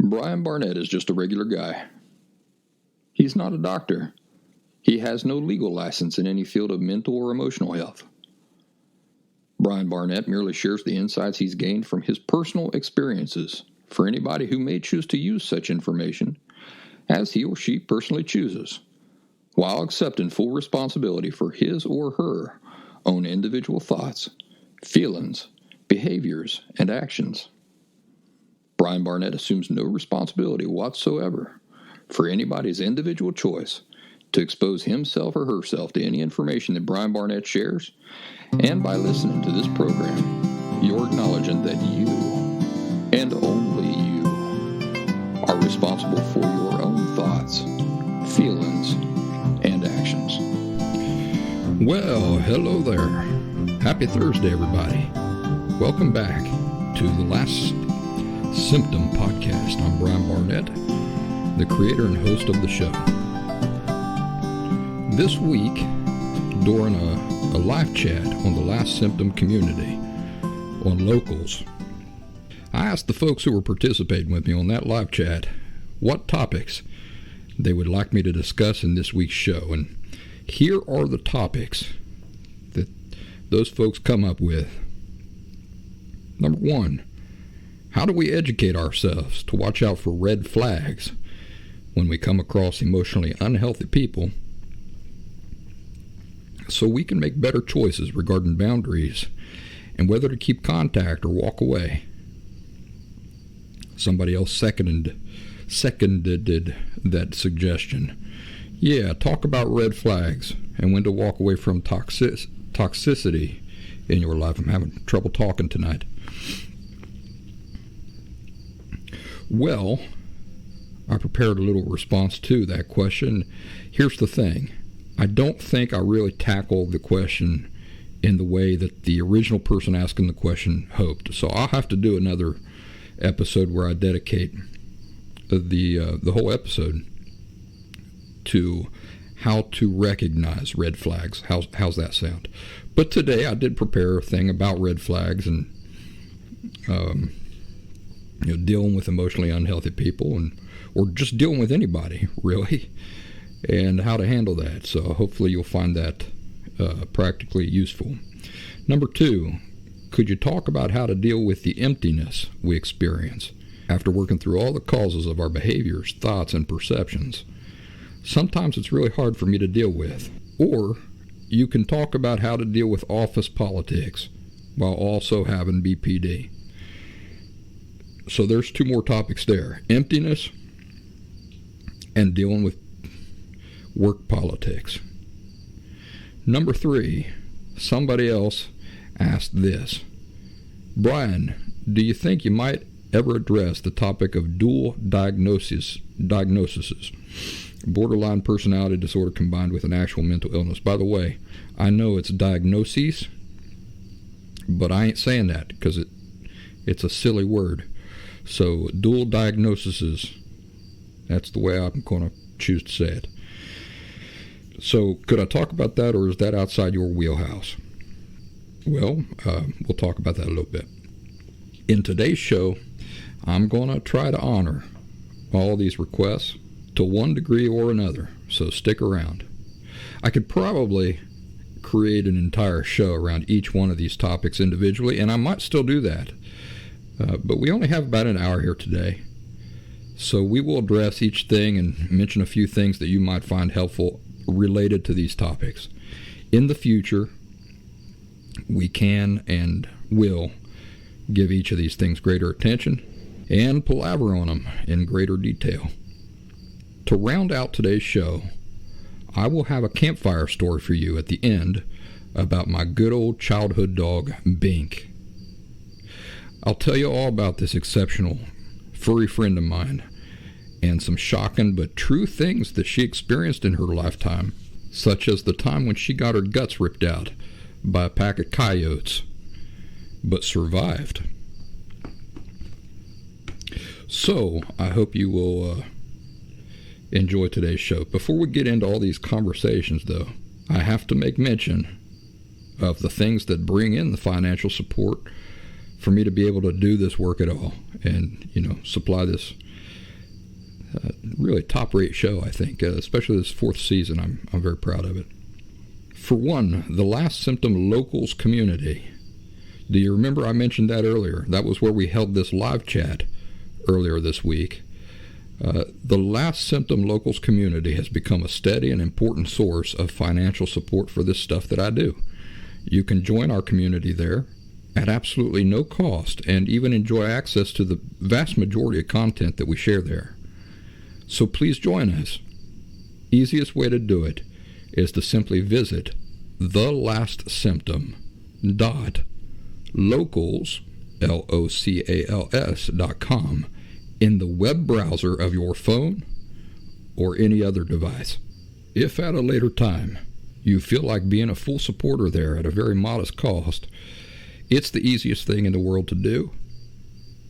Brian Barnett is just a regular guy. He's not a doctor. He has no legal license in any field of mental or emotional health. Brian Barnett merely shares the insights he's gained from his personal experiences for anybody who may choose to use such information as he or she personally chooses, while accepting full responsibility for his or her own individual thoughts, feelings, behaviors, and actions. Brian Barnett assumes no responsibility whatsoever for anybody's individual choice to expose himself or herself to any information that Brian Barnett shares, and by listening to this program, you're acknowledging that you, and only you, are responsible for your own thoughts, feelings, and actions. Well, hello there. Happy Thursday, everybody. Welcome back to the Last Symptom Podcast. I'm Brian Barnett, the creator and host of the show. This week, during a live chat on the Last Symptom community on Locals, I asked the folks who were participating with me on that live chat what topics they would like me to discuss in this week's show. And here are the topics that those folks come up with. Number one, how do we educate ourselves to watch out for red flags when we come across emotionally unhealthy people, so we can make better choices regarding boundaries and whether to keep contact or walk away? Somebody else seconded that suggestion. Yeah, talk about red flags and when to walk away from toxicity in your life. I'm having trouble talking tonight. Well, I prepared a little response to that question. Here's the thing. I don't think I really tackled the question in the way that the original person asking the question hoped. So I'll have to do another episode where I dedicate the whole episode to how to recognize red flags. How's that sound? But today I did prepare a thing about red flags and dealing with emotionally unhealthy people, or just dealing with anybody really, and how to handle that. So hopefully you'll find that practically useful. Number two, could you talk about how to deal with the emptiness we experience after working through all the causes of our behaviors, thoughts, and perceptions? Sometimes it's really hard for me to deal with. Or you can talk about how to deal with office politics while also having BPD. So there's two more topics there: emptiness and dealing with work politics. Number three, somebody else asked this: Brian, do you think you might ever address the topic of dual diagnoses, borderline personality disorder combined with an actual mental illness? By the way, I know it's diagnoses, but I ain't saying that because it's a silly word. So dual diagnoses, that's the way I'm going to choose to say it. So could I talk about that, or is that outside your wheelhouse? Well, we'll talk about that a little bit. In today's show, I'm going to try to honor all these requests to one degree or another, so stick around. I could probably create an entire show around each one of these topics individually, and I might still do that. But we only have about an hour here today, so we will address each thing and mention a few things that you might find helpful related to these topics. In the future, we can and will give each of these things greater attention and palaver on them in greater detail. To round out today's show, I will have a campfire story for you at the end about my good old childhood dog, Bink. I'll tell you all about this exceptional furry friend of mine and some shocking but true things that she experienced in her lifetime, such as the time when she got her guts ripped out by a pack of coyotes, but survived. So, I hope you will enjoy today's show. Before we get into all these conversations, though, I have to make mention of the things that bring in the financial support for me to be able to do this work at all and, supply this really top-rate show, I think, especially this 4th season. I'm very proud of it. For one, the Last Symptom Locals community. Do you remember I mentioned that earlier? That was where we held this live chat earlier this week. The Last Symptom Locals community has become a steady and important source of financial support for this stuff that I do. You can join our community there at absolutely no cost and even enjoy access to the vast majority of content that we share there. So please join us. Easiest way to do it is to simply visit thelastsymptom.locals, LOCALS.com in the web browser of your phone or any other device. If at a later time you feel like being a full supporter there at a very modest cost, it's the easiest thing in the world to do,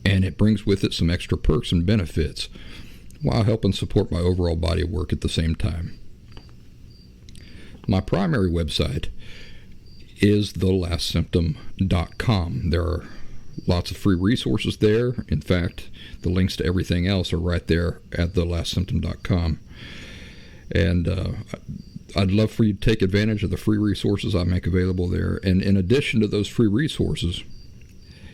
and it brings with it some extra perks and benefits while helping support my overall body of work at the same time. My primary website is thelastsymptom.com. There are lots of free resources there. In fact, the links to everything else are right there at thelastsymptom.com. And I'd love for you to take advantage of the free resources I make available there. And in addition to those free resources,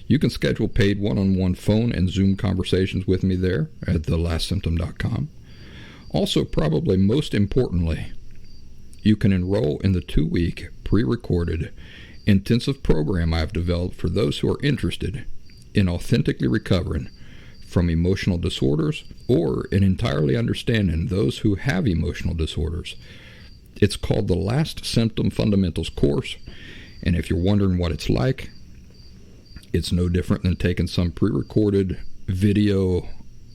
you can schedule paid one-on-one phone and Zoom conversations with me there at thelastsymptom.com. Also, probably most importantly, you can enroll in the 2-week pre-recorded intensive program I've developed for those who are interested in authentically recovering from emotional disorders or in entirely understanding those who have emotional disorders. It's called the Last Symptom Fundamentals course, and if you're wondering what it's like, it's no different than taking some pre-recorded video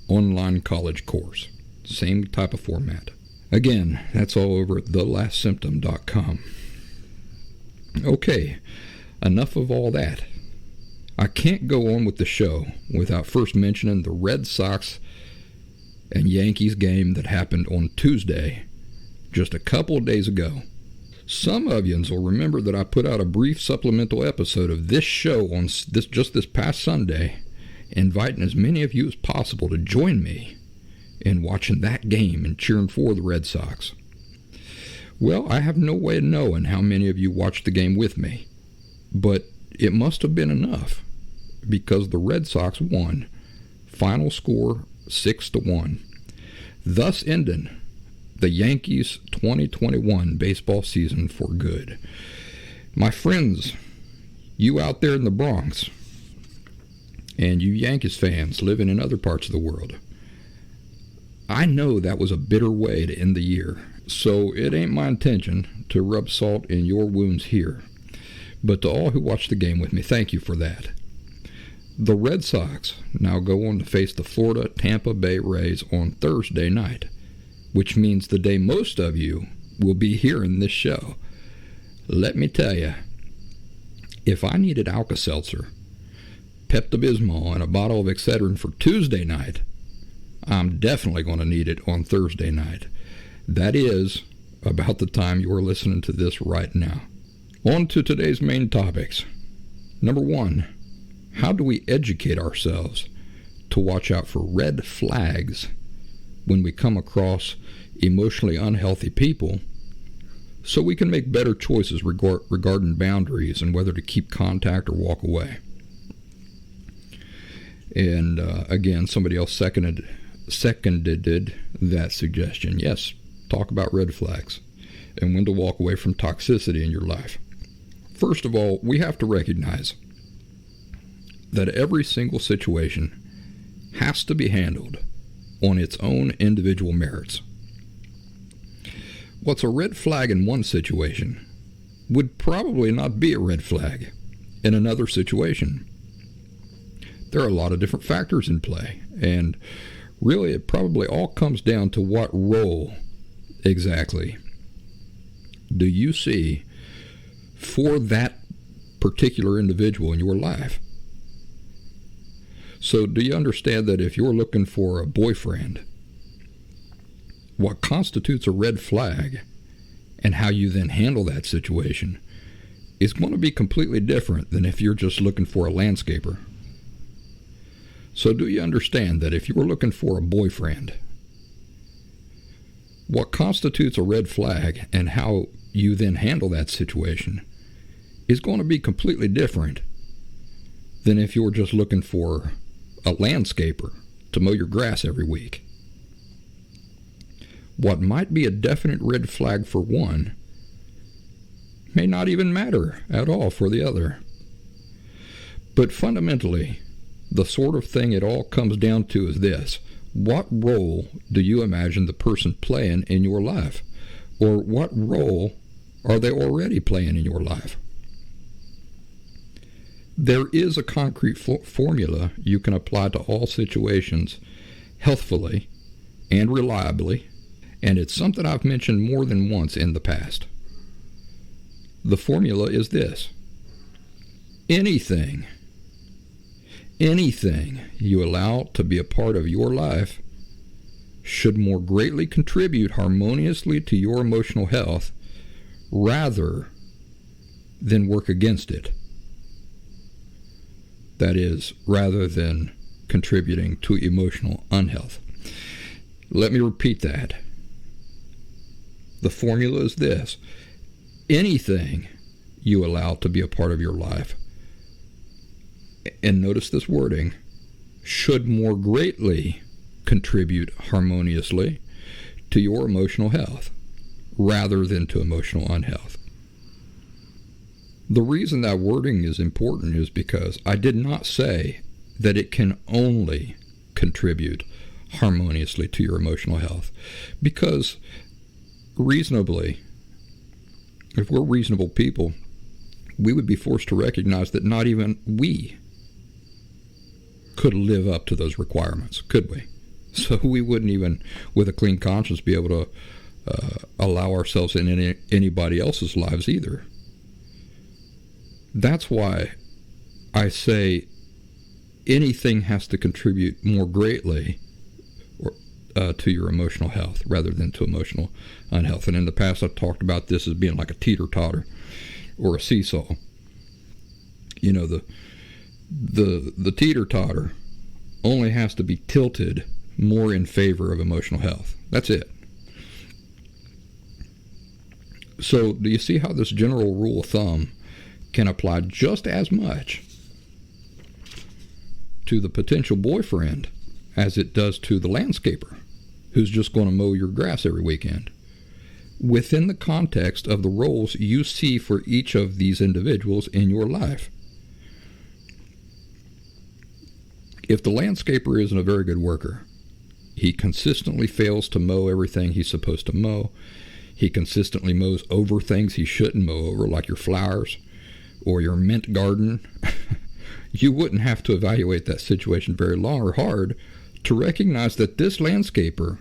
online college course. Same type of format. Again, that's all over at thelastsymptom.com. Okay, enough of all that. I can't go on with the show without first mentioning the Red Sox and Yankees game that happened on Tuesday, just a couple of days ago. Some of you will remember that I put out a brief supplemental episode of this show on this past Sunday, inviting as many of you as possible to join me in watching that game and cheering for the Red Sox. Well, I have no way of knowing how many of you watched the game with me, but it must have been enough because the Red Sox won. Final score 6-1, thus ending the Yankees' 2021 baseball season for good. My friends, you out there in the Bronx, and you Yankees fans living in other parts of the world, I know that was a bitter way to end the year, so it ain't my intention to rub salt in your wounds here. But to all who watched the game with me, thank you for that. The Red Sox now go on to face the Florida Tampa Bay Rays on Thursday night, which means the day most of you will be hearing this show. Let me tell you, if I needed Alka-Seltzer, Pepto-Bismol, and a bottle of Excedrin for Tuesday night, I'm definitely going to need it on Thursday night. That is about the time you are listening to this right now. On to today's main topics. Number 1, how do we educate ourselves to watch out for red flags when we come across emotionally unhealthy people so we can make better choices regarding boundaries and whether to keep contact or walk away? And again, somebody else seconded that suggestion. Yes, talk about red flags and when to walk away from toxicity in your life. First of all, we have to recognize that every single situation has to be handled on its own individual merits. What's a red flag in one situation would probably not be a red flag in another situation. There are a lot of different factors in play, and really it probably all comes down to what role exactly do you see for that particular individual in your life. So do you understand that if you're looking for a boyfriend, what constitutes a red flag and how you then handle that situation is going to be completely different than if you're just looking for a landscaper. So do you understand that if you're looking for a boyfriend, What constitutes a red flag and how you then handle that situation is going to be completely different than if you're just looking for a landscaper to mow your grass every week. What might be a definite red flag for one may not even matter at all for the other. But fundamentally, the sort of thing it all comes down to is this: what role do you imagine the person playing in your life? Or what role are they already playing in your life? There is a concrete formula you can apply to all situations healthfully and reliably, and it's something I've mentioned more than once in the past. The formula is this: anything you allow to be a part of your life should more greatly contribute harmoniously to your emotional health rather than work against it. That is, rather than contributing to emotional unhealth. Let me repeat that. The formula is this: anything you allow to be a part of your life, and notice this wording, should more greatly contribute harmoniously to your emotional health rather than to emotional unhealth. The reason that wording is important is because I did not say that it can only contribute harmoniously to your emotional health, because reasonably, if we're reasonable people, we would be forced to recognize that not even we could live up to those requirements, could we? So we wouldn't even, with a clean conscience, be able to allow ourselves in anybody else's lives either. That's why I say anything has to contribute more greatly to your emotional health rather than to emotional unhealth. And in the past, I've talked about this as being like a teeter-totter or a seesaw. You know, the teeter-totter only has to be tilted more in favor of emotional health. That's it. So do you see how this general rule of thumb can apply just as much to the potential boyfriend as it does to the landscaper who's just going to mow your grass every weekend, within the context of the roles you see for each of these individuals in your life? If the landscaper isn't a very good worker, he consistently fails to mow everything he's supposed to mow. He consistently mows over things he shouldn't mow over, like your flowers or your mint garden. You wouldn't have to evaluate that situation very long or hard to recognize that this landscaper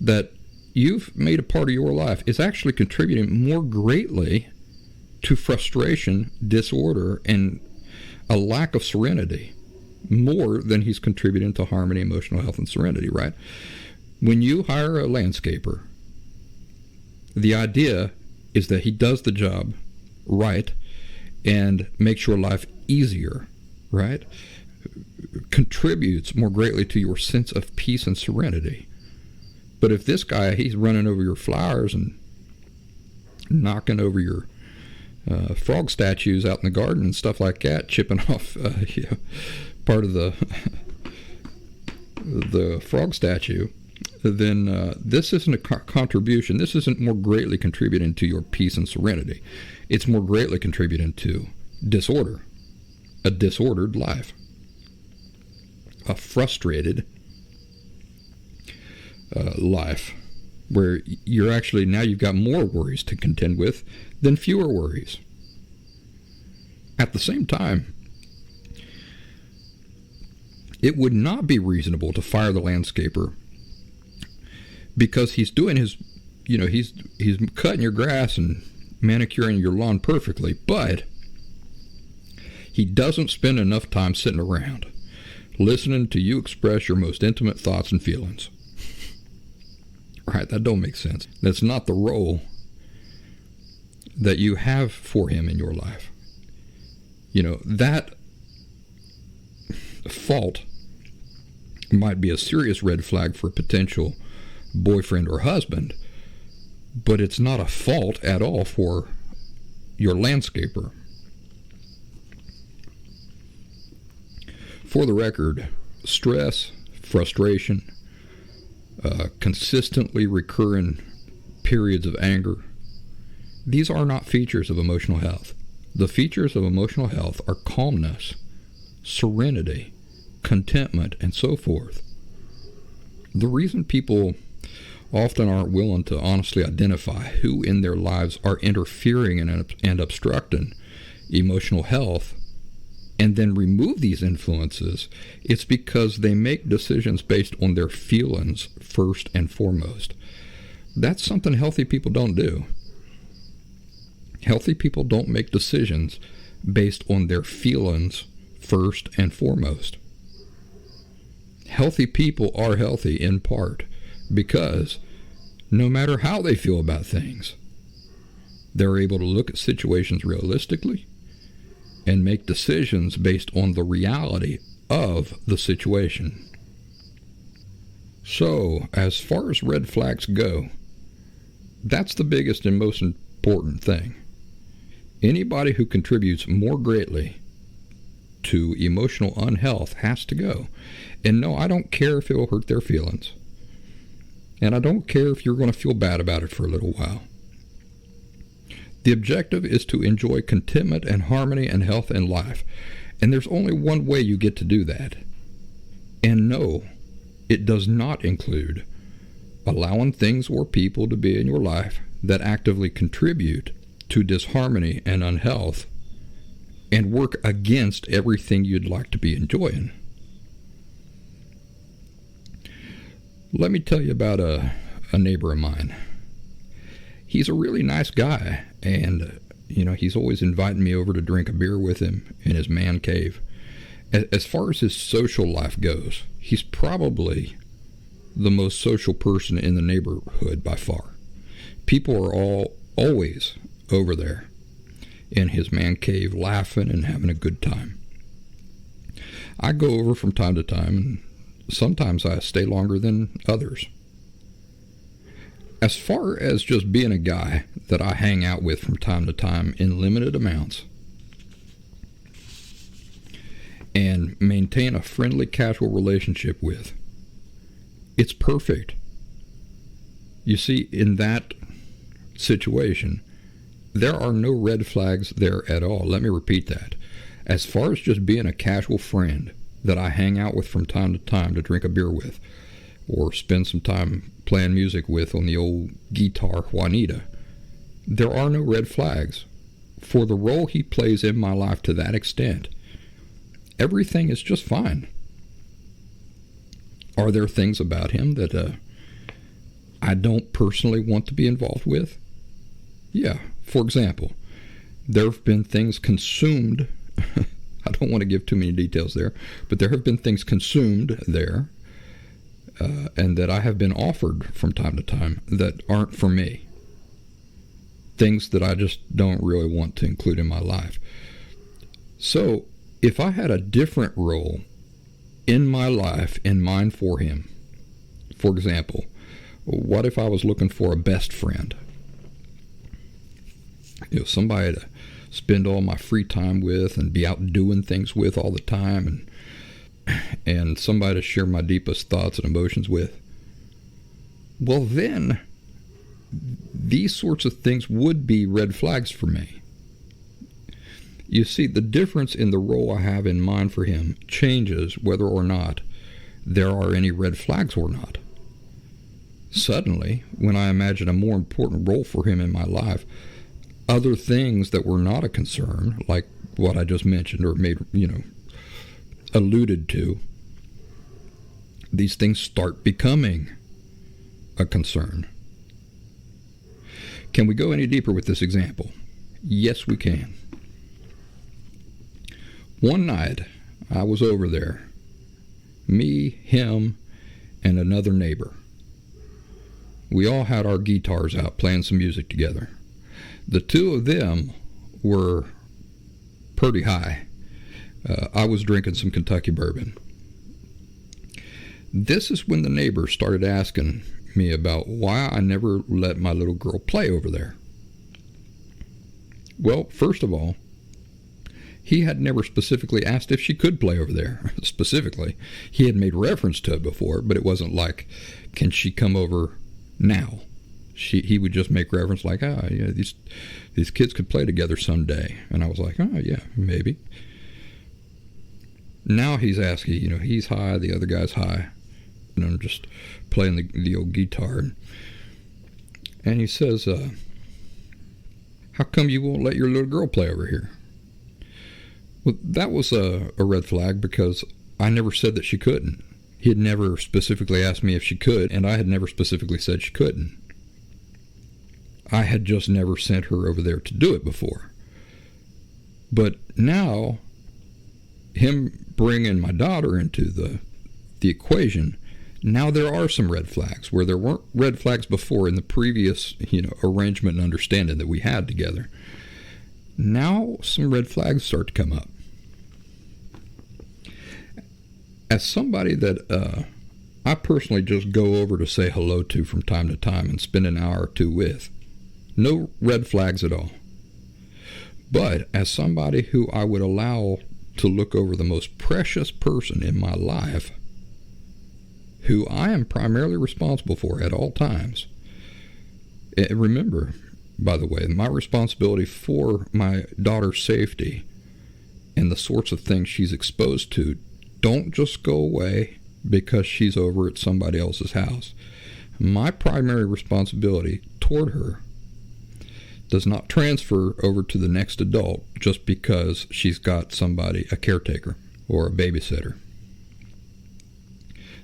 that you've made a part of your life is actually contributing more greatly to frustration, disorder, and a lack of serenity, more than he's contributing to harmony, emotional health, and serenity, right? When you hire a landscaper, the idea is that he does the job right and makes your life easier, right? Contributes more greatly to your sense of peace and serenity. But if this guy, he's running over your flowers and knocking over your frog statues out in the garden and stuff like that, chipping off part of the frog statue, then this isn't a contribution. This isn't more greatly contributing to your peace and serenity. It's more greatly contributing to disorder, a disordered life, a frustrated life, where you're actually, now you've got more worries to contend with than fewer worries. At the same time, it would not be reasonable to fire the landscaper because he's doing his, he's cutting your grass and manicuring your lawn perfectly, but he doesn't spend enough time sitting around listening to you express your most intimate thoughts and feelings. Right, that don't make sense. That's not the role that you have for him in your life. That fault might be a serious red flag for a potential boyfriend or husband, but it's not a fault at all for your landscaper. For the record, stress, frustration, consistently recurring periods of anger, these are not features of emotional health. The features of emotional health are calmness, serenity, contentment, and so forth. The reason people often aren't willing to honestly identify who in their lives are interfering and obstructing emotional health and then remove these influences, it's because they make decisions based on their feelings first and foremost. That's something healthy people don't do. Healthy people don't make decisions based on their feelings first and foremost. Healthy people are healthy in part because no matter how they feel about things, they're able to look at situations realistically and make decisions based on the reality of the situation. So, as far as red flags go, that's the biggest and most important thing. Anybody who contributes more greatly to emotional unhealth has to go. And no, I don't care if it will hurt their feelings. And I don't care if you're going to feel bad about it for a little while. The objective is to enjoy contentment and harmony and health in life. And there's only one way you get to do that. And no, it does not include allowing things or people to be in your life that actively contribute to disharmony and unhealth and work against everything you'd like to be enjoying. Let me tell you about a neighbor of mine. He's a really nice guy, and he's always inviting me over to drink a beer with him in his man cave. As far as his social life goes, he's probably the most social person in the neighborhood by far. People are always over there in his man cave laughing and having a good time. I go over from time to time, and sometimes I stay longer than others. As far as just being a guy that I hang out with from time to time in limited amounts and maintain a friendly, casual relationship with, it's perfect. You see, in that situation, there are no red flags there at all. Let me repeat that. As far as just being a casual friend that I hang out with from time to time to drink a beer with, or spend some time playing music with on the old guitar Juanita, there are no red flags. For the role he plays in my life to that extent, everything is just fine. Are there things about him that I don't personally want to be involved with? Yeah. For example, there have been things consumed. I don't want to give too many details there, but there have been things consumed there and that I have been offered from time to time that aren't for me. Things that I just don't really want to include in my life. So, if I had a different role in my life in mind for him, for example, what if I was looking for a best friend? Somebody to spend all my free time with and be out doing things with all the time, and somebody to share my deepest thoughts and emotions with. Well, then, these sorts of things would be red flags for me. You see, the difference in the role I have in mind for him changes whether or not there are any red flags or not. Suddenly, when I imagine a more important role for him in my life, other things that were not a concern, like what I just mentioned or alluded to, these things start becoming a concern. Can we go any deeper with this example? Yes, we can. One night, I was over there. Me, him, and another neighbor. We all had our guitars out playing some music together. The two of them were pretty high. I was drinking some Kentucky bourbon. This is when the neighbor started asking me about why I never let my little girl play over there. Well, first of all, he had never specifically asked if she could play over there. Specifically, he had made reference to it before, but it wasn't like, can she come over now? He would just make reference like, yeah, these kids could play together someday. And I was like, oh, yeah, maybe. Now he's asking, he's high, the other guy's high. And I'm just playing the old guitar. And he says, how come you won't let your little girl play over here? Well, that was a red flag because I never said that she couldn't. He had never specifically asked me if she could, and I had never specifically said she couldn't. I had just never sent her over there to do it before. But now, him bringing my daughter into the equation, now there are some red flags where there weren't red flags before in the previous, arrangement and understanding that we had together. Now some red flags start to come up. As somebody that I personally just go over to say hello to from time to time and spend an hour or two with, no red flags at all. But as somebody who I would allow to look over the most precious person in my life, who I am primarily responsible for at all times, and remember, by the way, my responsibility for my daughter's safety and the sorts of things she's exposed to don't just go away because she's over at somebody else's house. My primary responsibility toward her does not transfer over to the next adult just because she's got somebody, a caretaker or a babysitter.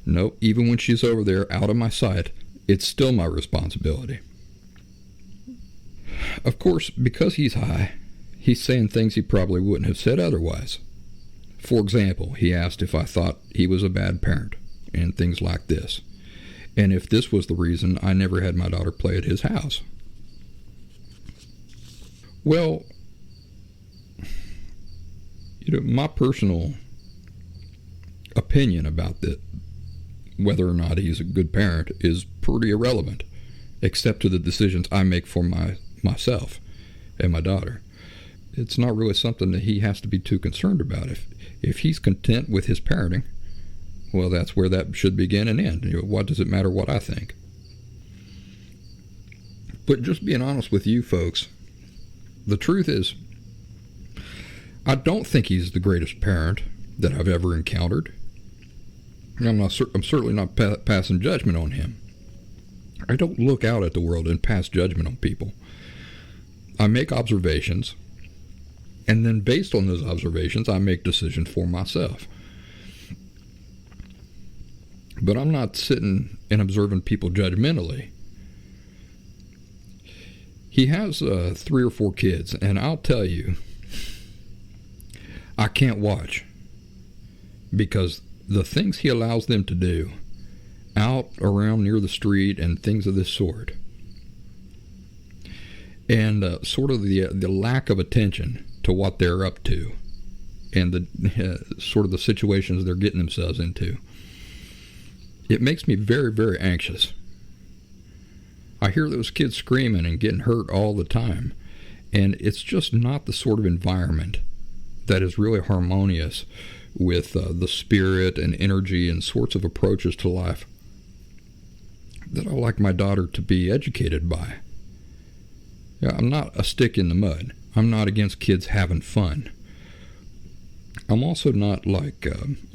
No, even when she's over there out of my sight, it's still my responsibility. Of course, because he's high, he's saying things he probably wouldn't have said otherwise. For example, he asked if I thought he was a bad parent and things like this, and if this was the reason I never had my daughter play at his house. Well, my personal opinion about that, whether or not he's a good parent, is pretty irrelevant, except to the decisions I make for myself and my daughter. It's not really something that he has to be too concerned about. If he's content with his parenting, well, that's where that should begin and end. What does it matter what I think? But just being honest with you folks, the truth is, I don't think he's the greatest parent that I've ever encountered. I'm certainly not passing judgment on him. I don't look out at the world and pass judgment on people. I make observations, and then based on those observations, I make decisions for myself. But I'm not sitting and observing people judgmentally. He has 3 or 4 kids, and I'll tell you, I can't watch because the things he allows them to do out around near the street and things of this sort, and sort of the lack of attention to what they're up to and the sort of the situations they're getting themselves into, it makes me very, very anxious. I hear those kids screaming and getting hurt all the time, and it's just not the sort of environment that is really harmonious with the spirit and energy and sorts of approaches to life that I like my daughter to be educated by. Yeah, I'm not a stick in the mud. I'm not against kids having fun. I'm also not like,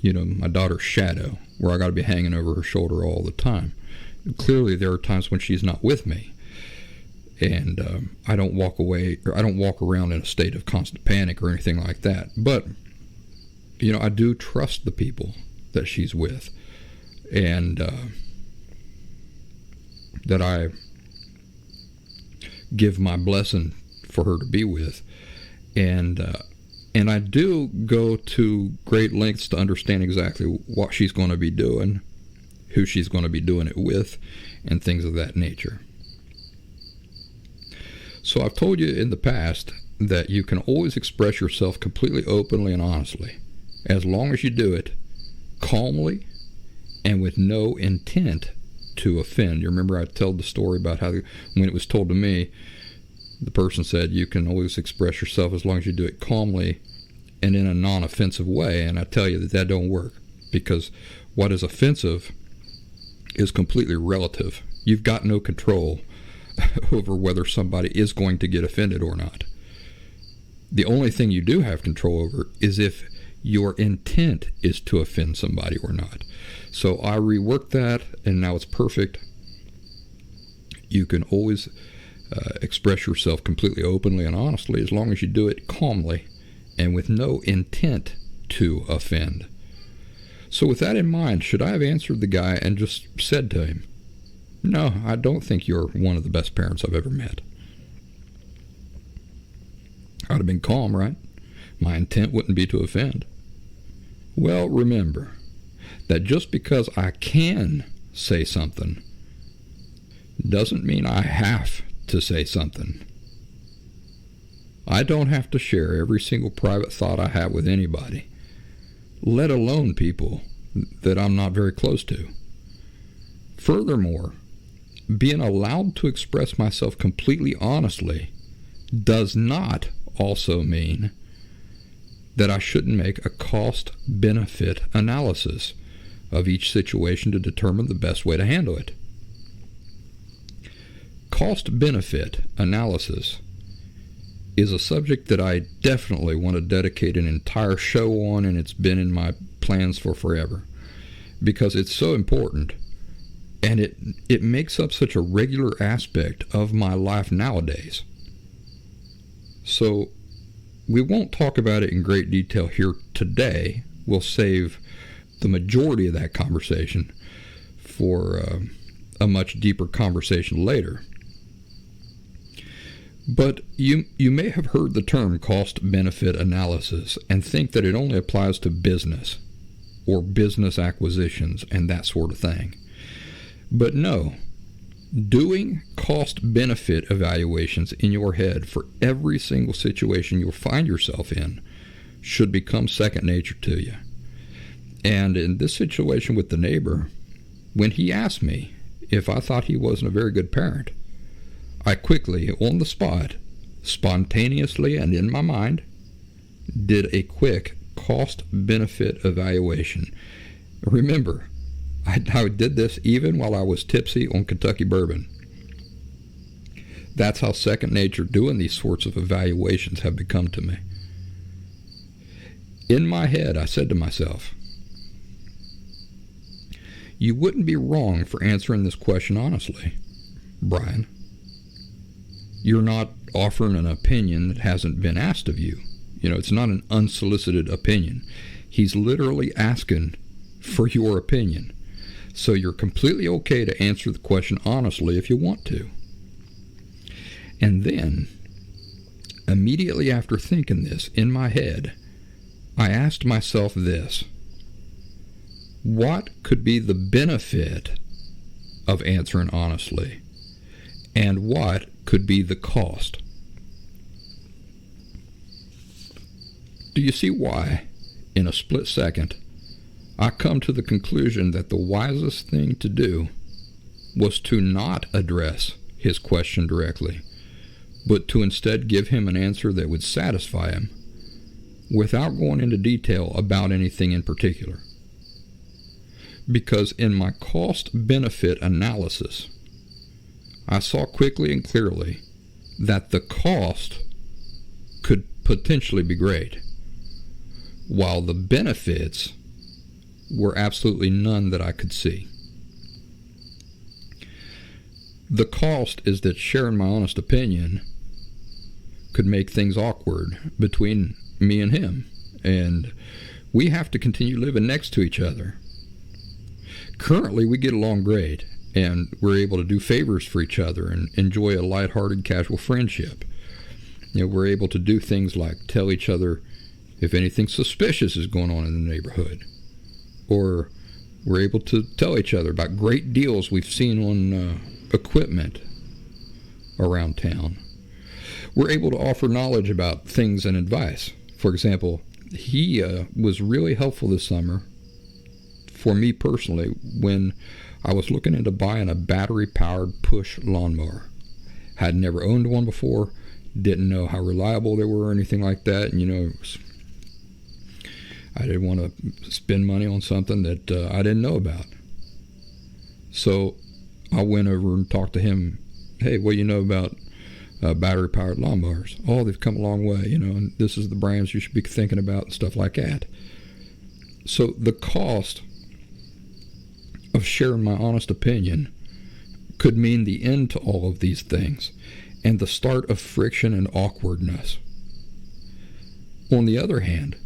my daughter's shadow, where I got to be hanging over her shoulder all the time. Clearly, there are times when she's not with me, and I don't walk away, or I don't walk around in a state of constant panic or anything like that. But, I do trust the people that she's with, and that I give my blessing for her to be with, and I do go to great lengths to understand exactly what she's going to be doing, who she's going to be doing it with, and things of that nature. So I've told you in the past that you can always express yourself completely openly and honestly, as long as you do it calmly and with no intent to offend. You remember I told the story about how when it was told to me, the person said you can always express yourself as long as you do it calmly and in a non-offensive way. And I tell you that don't work, because what is offensive is completely relative. You've got no control over whether somebody is going to get offended or not. The only thing you do have control over is if your intent is to offend somebody or not. So I reworked that, and now it's perfect. You can always express yourself completely openly and honestly as long as you do it calmly and with no intent to offend. So with that in mind, should I have answered the guy and just said to him, "No, I don't think you're one of the best parents I've ever met"? I'd have been calm, right? My intent wouldn't be to offend. Well, remember that just because I can say something doesn't mean I have to say something. I don't have to share every single private thought I have with anybody, let alone people that I'm not very close to. Furthermore, being allowed to express myself completely honestly does not also mean that I shouldn't make a cost-benefit analysis of each situation to determine the best way to handle it. Cost-benefit analysis is a subject that I definitely want to dedicate an entire show on, and it's been in my plans for forever, because it's so important, and it makes up such a regular aspect of my life nowadays. So we won't talk about it in great detail here today. We'll save the majority of that conversation for a much deeper conversation later. But you may have heard the term cost-benefit analysis and think that it only applies to business or business acquisitions and that sort of thing. But no, doing cost-benefit evaluations in your head for every single situation you'll find yourself in should become second nature to you. And in this situation with the neighbor, when he asked me if I thought he wasn't a very good parent, I quickly, on the spot, spontaneously and in my mind, did a quick cost-benefit evaluation. Remember, I did this even while I was tipsy on Kentucky bourbon. That's how second nature doing these sorts of evaluations have become to me. In my head, I said to myself, you wouldn't be wrong for answering this question honestly, Brian. You're not offering an opinion that hasn't been asked of you. You know, it's not an unsolicited opinion. He's literally asking for your opinion. So you're completely okay to answer the question honestly if you want to. And then, immediately after thinking this in my head, I asked myself this: what could be the benefit of answering honestly? And what could be the cost? Do you see why, in a split second, I come to the conclusion that the wisest thing to do was to not address his question directly, but to instead give him an answer that would satisfy him without going into detail about anything in particular? Because in my cost-benefit analysis, I saw quickly and clearly that the cost could potentially be great, while the benefits were absolutely none that I could see. The cost is that sharing my honest opinion could make things awkward between me and him, and we have to continue living next to each other. Currently, we get along great, and we're able to do favors for each other and enjoy a lighthearted, casual friendship. You know, we're able to do things like tell each other if anything suspicious is going on in the neighborhood, or we're able to tell each other about great deals we've seen on equipment around town. We're able to offer knowledge about things and advice. For example, he was really helpful this summer for me personally when I was looking into buying a battery-powered push lawnmower. Had never owned one before, didn't know how reliable they were or anything like that, and I didn't want to spend money on something that I didn't know about. So I went over and talked to him. Hey, what do you know about battery-powered lawnmowers? Oh, they've come a long way, and this is the brands you should be thinking about and stuff like that. So the cost of sharing my honest opinion could mean the end to all of these things and the start of friction and awkwardness. On the other hand,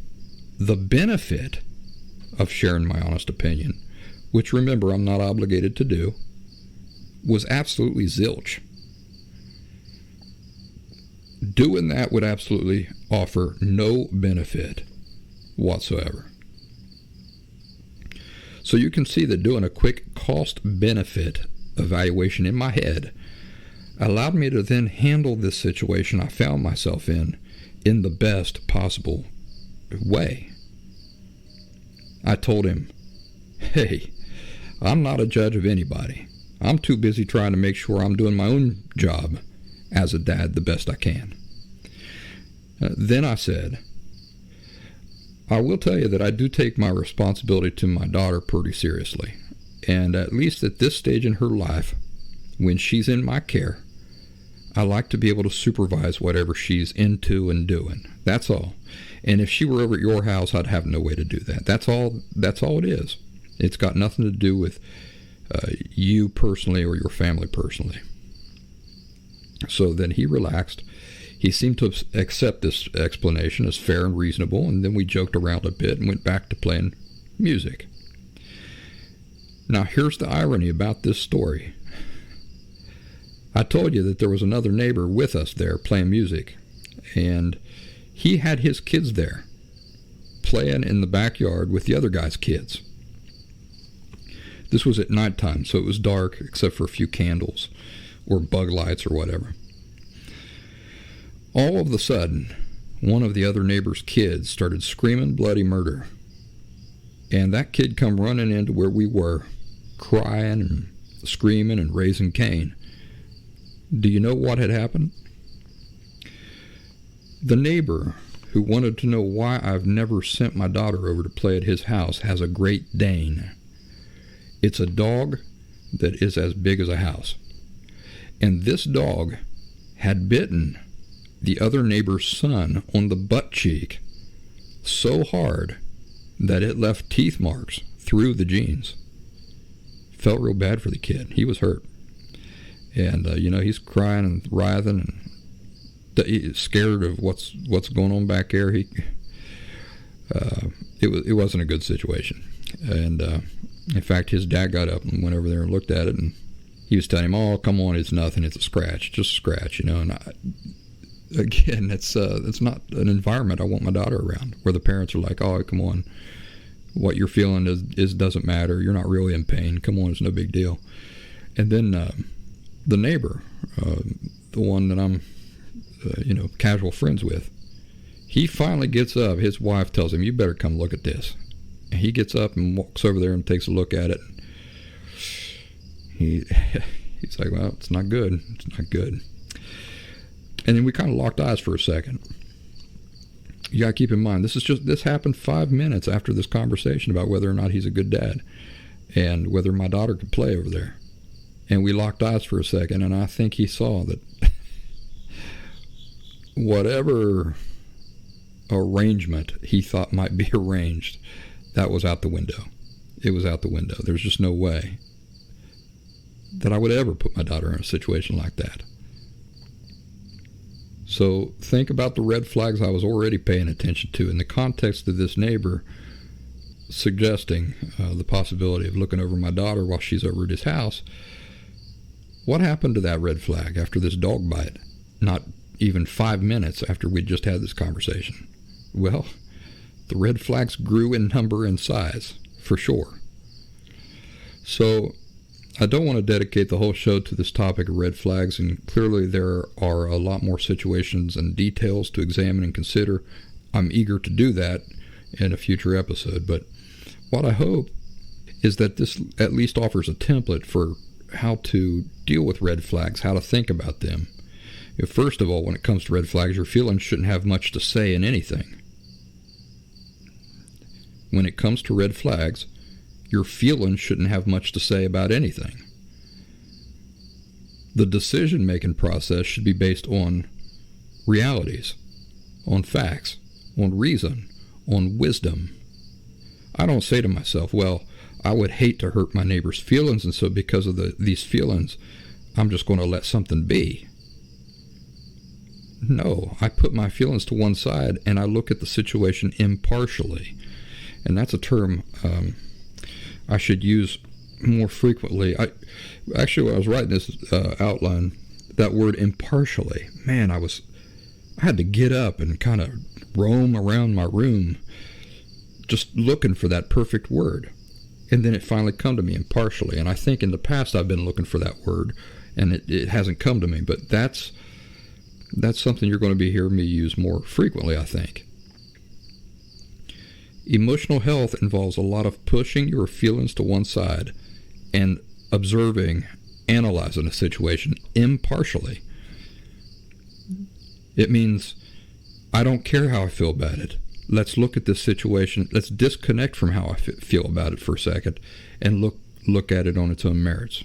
the benefit of sharing my honest opinion, which remember I'm not obligated to do, was absolutely zilch. Doing that would absolutely offer no benefit whatsoever. So you can see that doing a quick cost-benefit evaluation in my head allowed me to then handle this situation I found myself in the best possible way. I told him, hey, I'm not a judge of anybody. I'm too busy trying to make sure I'm doing my own job as a dad the best I can. Then I said, I will tell you that I do take my responsibility to my daughter pretty seriously. And at least at this stage in her life, when she's in my care, I like to be able to supervise whatever she's into and doing. That's all. And if she were over at your house, I'd have no way to do that. That's all it is. It's got nothing to do with you personally or your family personally. So then he relaxed. He seemed to accept this explanation as fair and reasonable, and then we joked around a bit and went back to playing music. Now here's the irony about this story. I told you that there was another neighbor with us there playing music, and he had his kids there playing in the backyard with the other guy's kids. This was at nighttime, so it was dark except for a few candles or bug lights or whatever. All of a sudden, one of the other neighbor's kids started screaming bloody murder. And that kid come running into where we were, crying and screaming and raising Cain. Do you know what had happened? The neighbor, who wanted to know why I've never sent my daughter over to play at his house, has a Great Dane. It's a dog that is as big as a house. And this dog had bitten the other neighbor's son on the butt cheek so hard that it left teeth marks through the jeans. Felt real bad for the kid. He was hurt. And, he's crying and writhing and he's scared of what's going on back there. It wasn't a good situation. And, in fact, his dad got up and went over there and looked at it, and he was telling him, oh, come on, it's nothing, it's a scratch, just a scratch, And again, it's not an environment I want my daughter around, where the parents are like, oh, come on, what you're feeling doesn't matter, you're not really in pain, come on, it's no big deal. And then the neighbor, the one that I'm, casual friends with, he finally gets up. His wife tells him, you better come look at this. And he gets up and walks over there and takes a look at it. He's like, well, it's not good. It's not good. And then we kind of locked eyes for a second. You got to keep in mind, this happened 5 minutes after this conversation about whether or not he's a good dad and whether my daughter could play over there. And we locked eyes for a second, and I think he saw that whatever arrangement he thought might be arranged, that was out the window. It was out the window. There's just no way that I would ever put my daughter in a situation like that. So think about the red flags I was already paying attention to in the context of this neighbor suggesting the possibility of looking over my daughter while she's over at his house. What happened to that red flag after this dog bite? Not even 5 minutes after we'd just had this conversation. Well, the red flags grew in number and size, for sure. So I don't want to dedicate the whole show to this topic of red flags, and clearly there are a lot more situations and details to examine and consider. I'm eager to do that in a future episode, but what I hope is that this at least offers a template for how to deal with red flags, how to think about them. First of all, when it comes to red flags, your feelings shouldn't have much to say in anything. When it comes to red flags, your feelings shouldn't have much to say about anything. The decision-making process should be based on realities, on facts, on reason, on wisdom. I don't say to myself, well, I would hate to hurt my neighbor's feelings, and so because of these feelings, I'm just going to let something be. No, I put my feelings to one side and I look at the situation impartially. And that's a term I should use more frequently. Actually, when I was writing this outline, that word impartially, man, I had to get up and kind of roam around my room just looking for that perfect word. And then it finally come to me, impartially. And I think in the past I've been looking for that word and it hasn't come to me. But that's something you're going to be hearing me use more frequently, I think. Emotional health involves a lot of pushing your feelings to one side and observing, analyzing a situation impartially. It means, I don't care how I feel about it. Let's look at this situation. Let's disconnect from how I feel about it for a second and look at it on its own merits.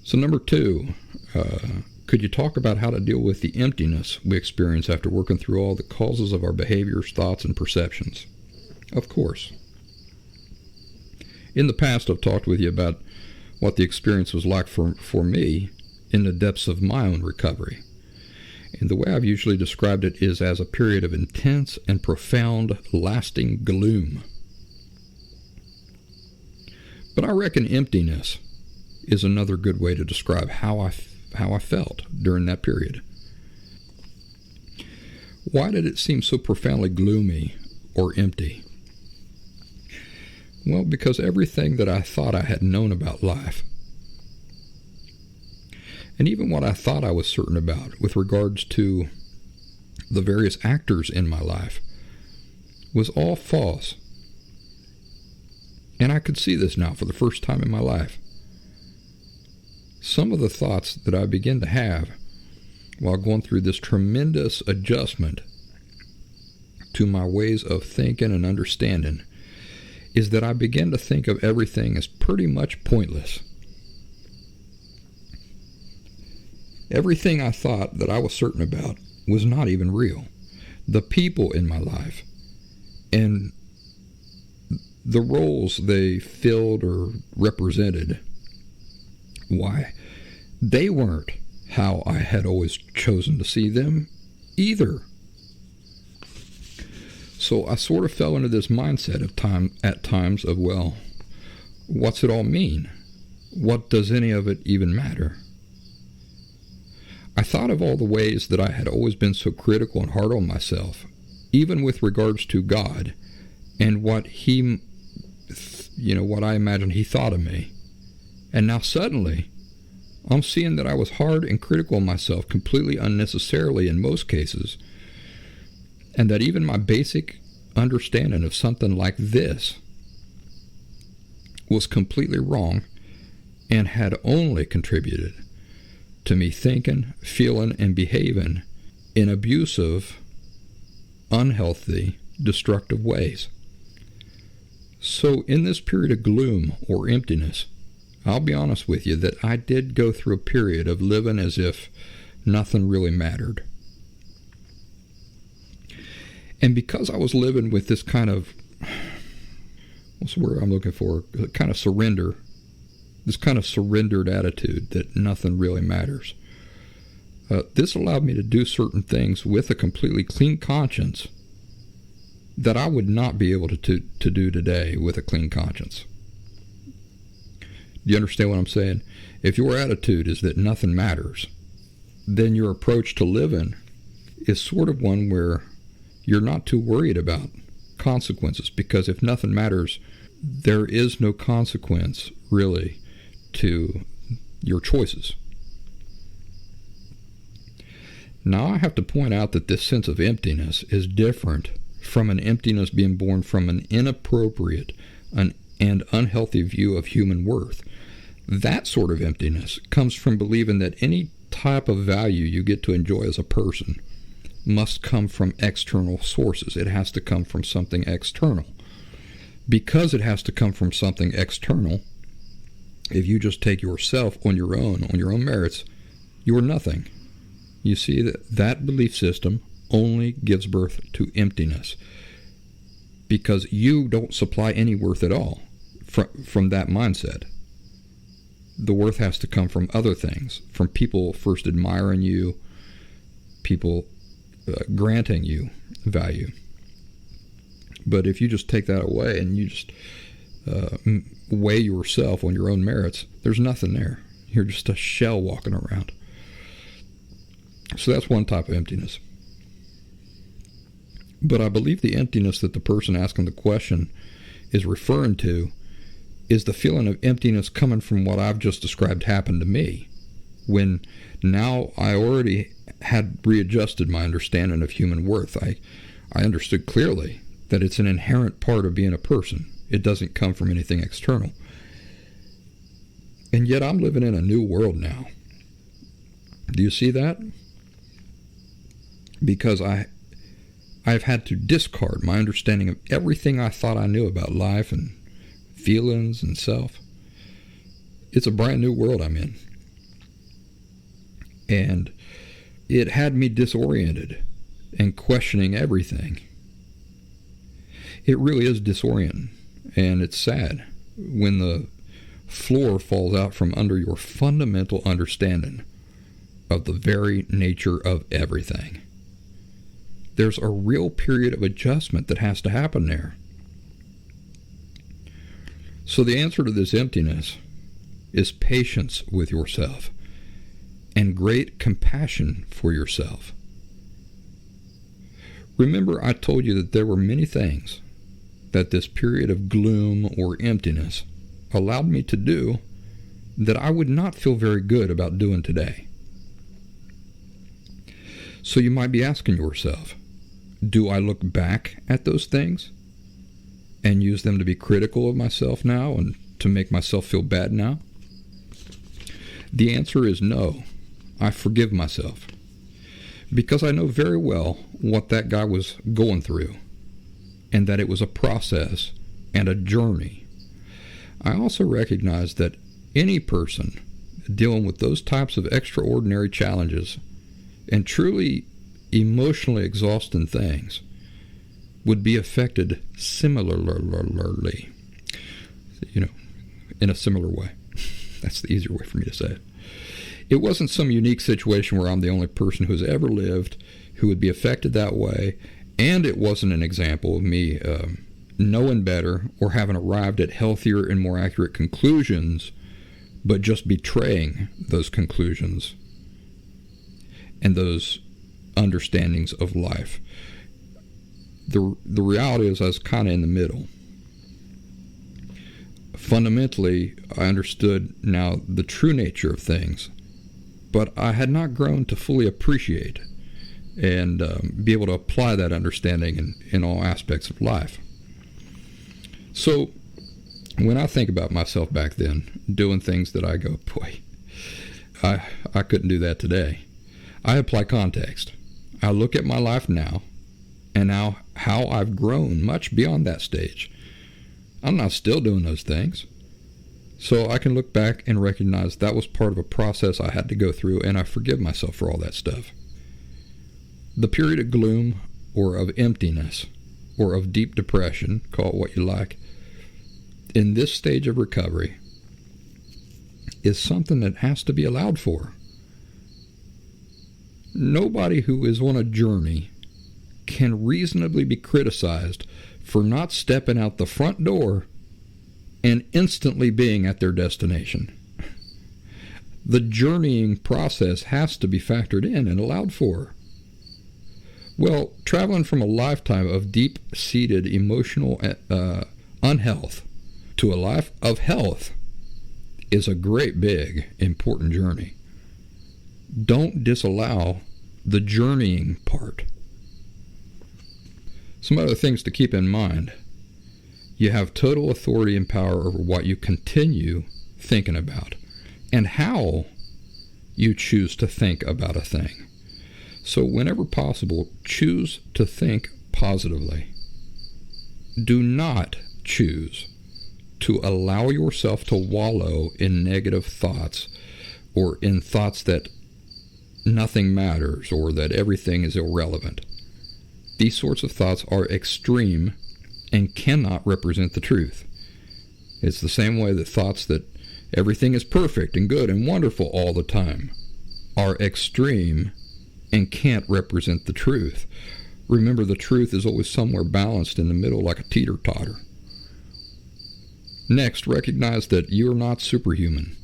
So number 2, could you talk about how to deal with the emptiness we experience after working through all the causes of our behaviors, thoughts, and perceptions? Of course. In the past, I've talked with you about what the experience was like for me in the depths of my own recovery. And the way I've usually described it is as a period of intense and profound, lasting gloom. But I reckon emptiness is another good way to describe how I felt during that period. Why did it seem so profoundly gloomy or empty? Well, because everything that I thought I had known about life, and even what I thought I was certain about with regards to the various actors in my life, was all false. And I could see this now for the first time in my life. Some of the thoughts that I began to have while going through this tremendous adjustment to my ways of thinking and understanding is that I began to think of everything as pretty much pointless. Everything I thought that I was certain about was not even real. The people in my life and the roles they filled or represented, why, they weren't how I had always chosen to see them either. So I sort of fell into this mindset at times of, well, what's it all mean? What does any of it even matter? I thought of all the ways that I had always been so critical and hard on myself, even with regards to God and what He, what I imagined He thought of me. And now suddenly, I'm seeing that I was hard and critical of myself completely unnecessarily in most cases, and that even my basic understanding of something like this was completely wrong and had only contributed to me thinking, feeling, and behaving in abusive, unhealthy, destructive ways. So in this period of gloom or emptiness, I'll be honest with you that I did go through a period of living as if nothing really mattered. And because I was living with this kind of, what's the word I'm looking for, kind of surrender, this kind of surrendered attitude that nothing really matters, this allowed me to do certain things with a completely clean conscience that I would not be able to do today with a clean conscience. Do you understand what I'm saying? If your attitude is that nothing matters, then your approach to living is sort of one where you're not too worried about consequences, because if nothing matters, there is no consequence really to your choices. Now I have to point out that this sense of emptiness is different from an emptiness being born from an inappropriate and unhealthy view of human worth. That sort of emptiness comes from believing that any type of value you get to enjoy as a person must come from external sources. It has to come from something external. Because it has to come from something external, if you just take yourself on your own merits, you are nothing. You see, that belief system only gives birth to emptiness, because you don't supply any worth at all from that mindset. The worth has to come from other things, from people first admiring you, people granting you value. But if you just take that away and you just weigh yourself on your own merits, there's nothing there. You're just a shell walking around. So that's one type of emptiness. But I believe the emptiness that the person asking the question is referring to is the feeling of emptiness coming from what I've just described happened to me, when now I already had readjusted my understanding of human worth. I understood clearly that it's an inherent part of being a person. It doesn't come from anything external. And yet I'm living in a new world now. Do you see that? Because I've had to discard my understanding of everything I thought I knew about life and feelings and self. It's a brand new world I'm in. And it had me disoriented and questioning everything. It really is disorienting, and it's sad when the floor falls out from under your fundamental understanding of the very nature of everything. There's a real period of adjustment that has to happen there. So the answer to this emptiness is patience with yourself and great compassion for yourself. Remember, I told you that there were many things that this period of gloom or emptiness allowed me to do that I would not feel very good about doing today. So you might be asking yourself, do I look back at those things and use them to be critical of myself now and to make myself feel bad now? The answer is no. I forgive myself, because I know very well what that guy was going through, and that it was a process and a journey. I also recognize that any person dealing with those types of extraordinary challenges and truly emotionally exhausting things would be affected similarly, in a similar way. That's the easier way for me to say it. It wasn't some unique situation where I'm the only person who's ever lived who would be affected that way, and it wasn't an example of me knowing better or having arrived at healthier and more accurate conclusions, but just betraying those conclusions and those understandings of life. The reality is I was kind of in the middle. Fundamentally, I understood now the true nature of things, but I had not grown to fully appreciate and be able to apply that understanding in all aspects of life. So when I think about myself back then, doing things that I go, boy, I couldn't do that today. I apply context. I look at my life now, and now how I've grown much beyond that stage. I'm not still doing those things. So I can look back and recognize that was part of a process I had to go through, and I forgive myself for all that stuff. The period of gloom or of emptiness or of deep depression, call it what you like, in this stage of recovery is something that has to be allowed for. Nobody who is on a journey can reasonably be criticized for not stepping out the front door and instantly being at their destination. The journeying process has to be factored in and allowed for. Well, traveling from a lifetime of deep-seated emotional unhealth to a life of health is a great, big, important journey. Don't disallow the journeying part. Some other things to keep in mind. You have total authority and power over what you continue thinking about and how you choose to think about a thing. So whenever possible, choose to think positively. Do not choose to allow yourself to wallow in negative thoughts or in thoughts that nothing matters or that everything is irrelevant. These sorts of thoughts are extreme and cannot represent the truth. It's the same way that thoughts that everything is perfect and good and wonderful all the time are extreme and can't represent the truth. Remember, the truth is always somewhere balanced in the middle like a teeter-totter. Next, recognize that you're not superhuman.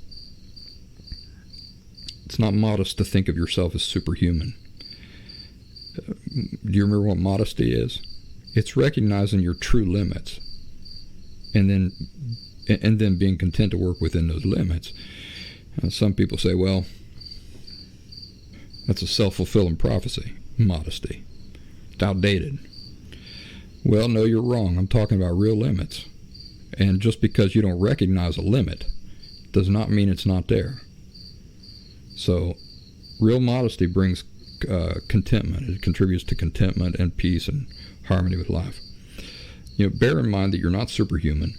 It's not modest to think of yourself as superhuman. Do you remember what modesty is? It's recognizing your true limits and then being content to work within those limits. Some people say, well, that's a self-fulfilling prophecy, modesty. It's outdated. Well, no, you're wrong. I'm talking about real limits. And just because you don't recognize a limit does not mean it's not there. So, real modesty brings contentment. It contributes to contentment and peace and harmony with life. Bear in mind that you're not superhuman.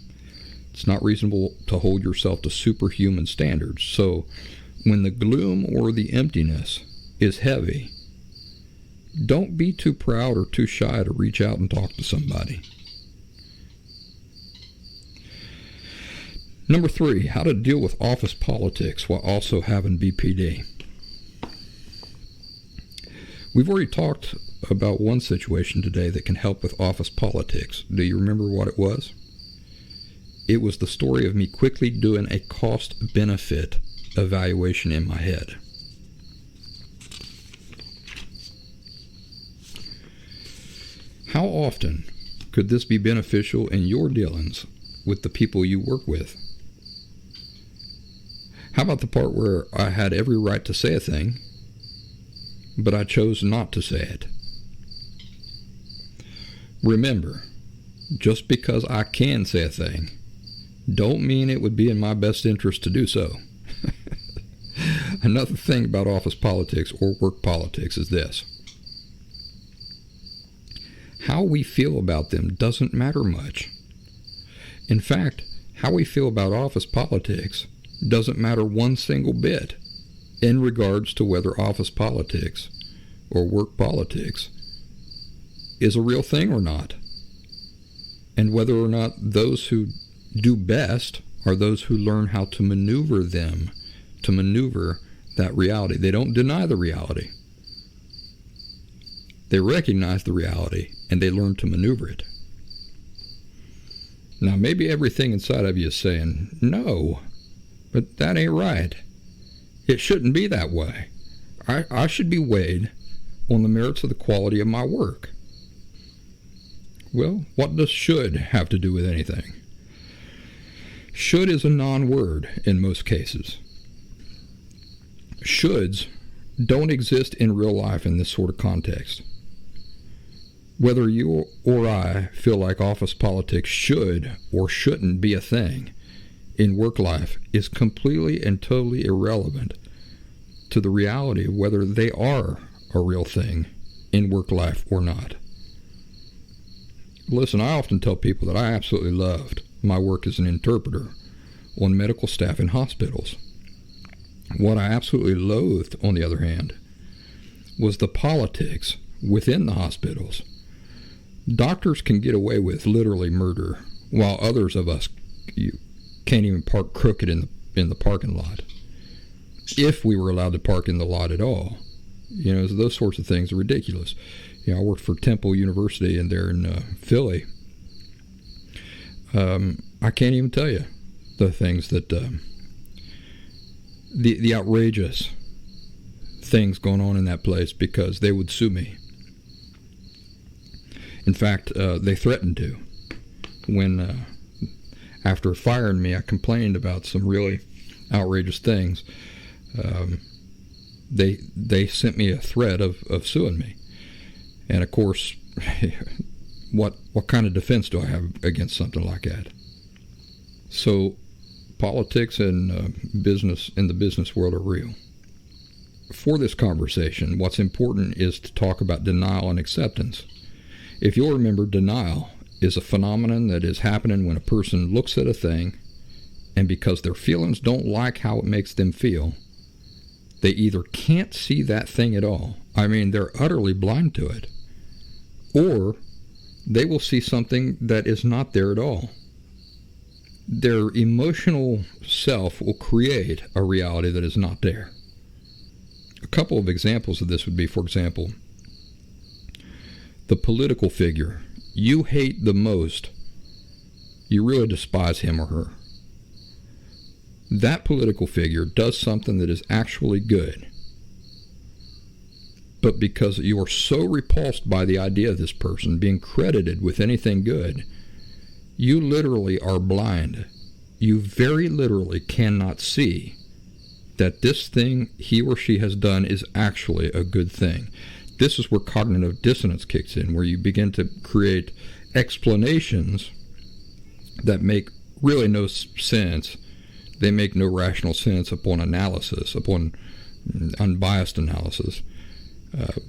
It's not reasonable to hold yourself to superhuman standards. So, when the gloom or the emptiness is heavy, don't be too proud or too shy to reach out and talk to somebody. Number 3, how to deal with office politics while also having BPD. We've already talked about one situation today that can help with office politics. Do you remember what it was? It was the story of me quickly doing a cost-benefit evaluation in my head. How often could this be beneficial in your dealings with the people you work with? How about the part where I had every right to say a thing, but I chose not to say it? Remember, just because I can say a thing, don't mean it would be in my best interest to do so. Another thing about office politics or work politics is this. How we feel about them doesn't matter much. In fact, how we feel about office politics doesn't matter one single bit in regards to whether office politics or work politics is a real thing or not, and whether or not those who do best are those who learn how to maneuver that reality. They don't deny the reality. They recognize the reality and they learn to maneuver it. Now, maybe everything inside of you is saying, no, but that ain't right. It shouldn't be that way. I should be weighed on the merits of the quality of my work. Well, what does should have to do with anything? Should is a non-word in most cases. Shoulds don't exist in real life in this sort of context. Whether you or I feel like office politics should or shouldn't be a thing in work life is completely and totally irrelevant to the reality of whether they are a real thing in work life or not. Listen, I often tell people that I absolutely loved my work as an interpreter on medical staff in hospitals. What I absolutely loathed, on the other hand, was the politics within the hospitals. Doctors can get away with literally murder, while others of us can't even park crooked in the parking lot, if we were allowed to park in the lot at all. Those sorts of things are ridiculous. I worked for Temple University and there in Philly. I can't even tell you the things that the outrageous things going on in that place, because they would sue me. In fact, they threatened to. When after firing me, I complained about some really outrageous things. They sent me a threat of suing me. And of course, what kind of defense do I have against something like that? So politics and business in the business world are real. For this conversation, what's important is to talk about denial and acceptance. If you'll remember, denial is a phenomenon that is happening when a person looks at a thing, and because their feelings don't like how it makes them feel, they either can't see that thing at all, I mean, they're utterly blind to it, or they will see something that is not there at all. Their emotional self will create a reality that is not there. A couple of examples of this would be, for example, the political figure you hate the most. You really despise him or her. That political figure does something that is actually good. But because you are so repulsed by the idea of this person being credited with anything good, you literally are blind. You very literally cannot see that this thing he or she has done is actually a good thing. This is where cognitive dissonance kicks in, where you begin to create explanations that make really no sense. They make no rational sense upon analysis, upon unbiased analysis.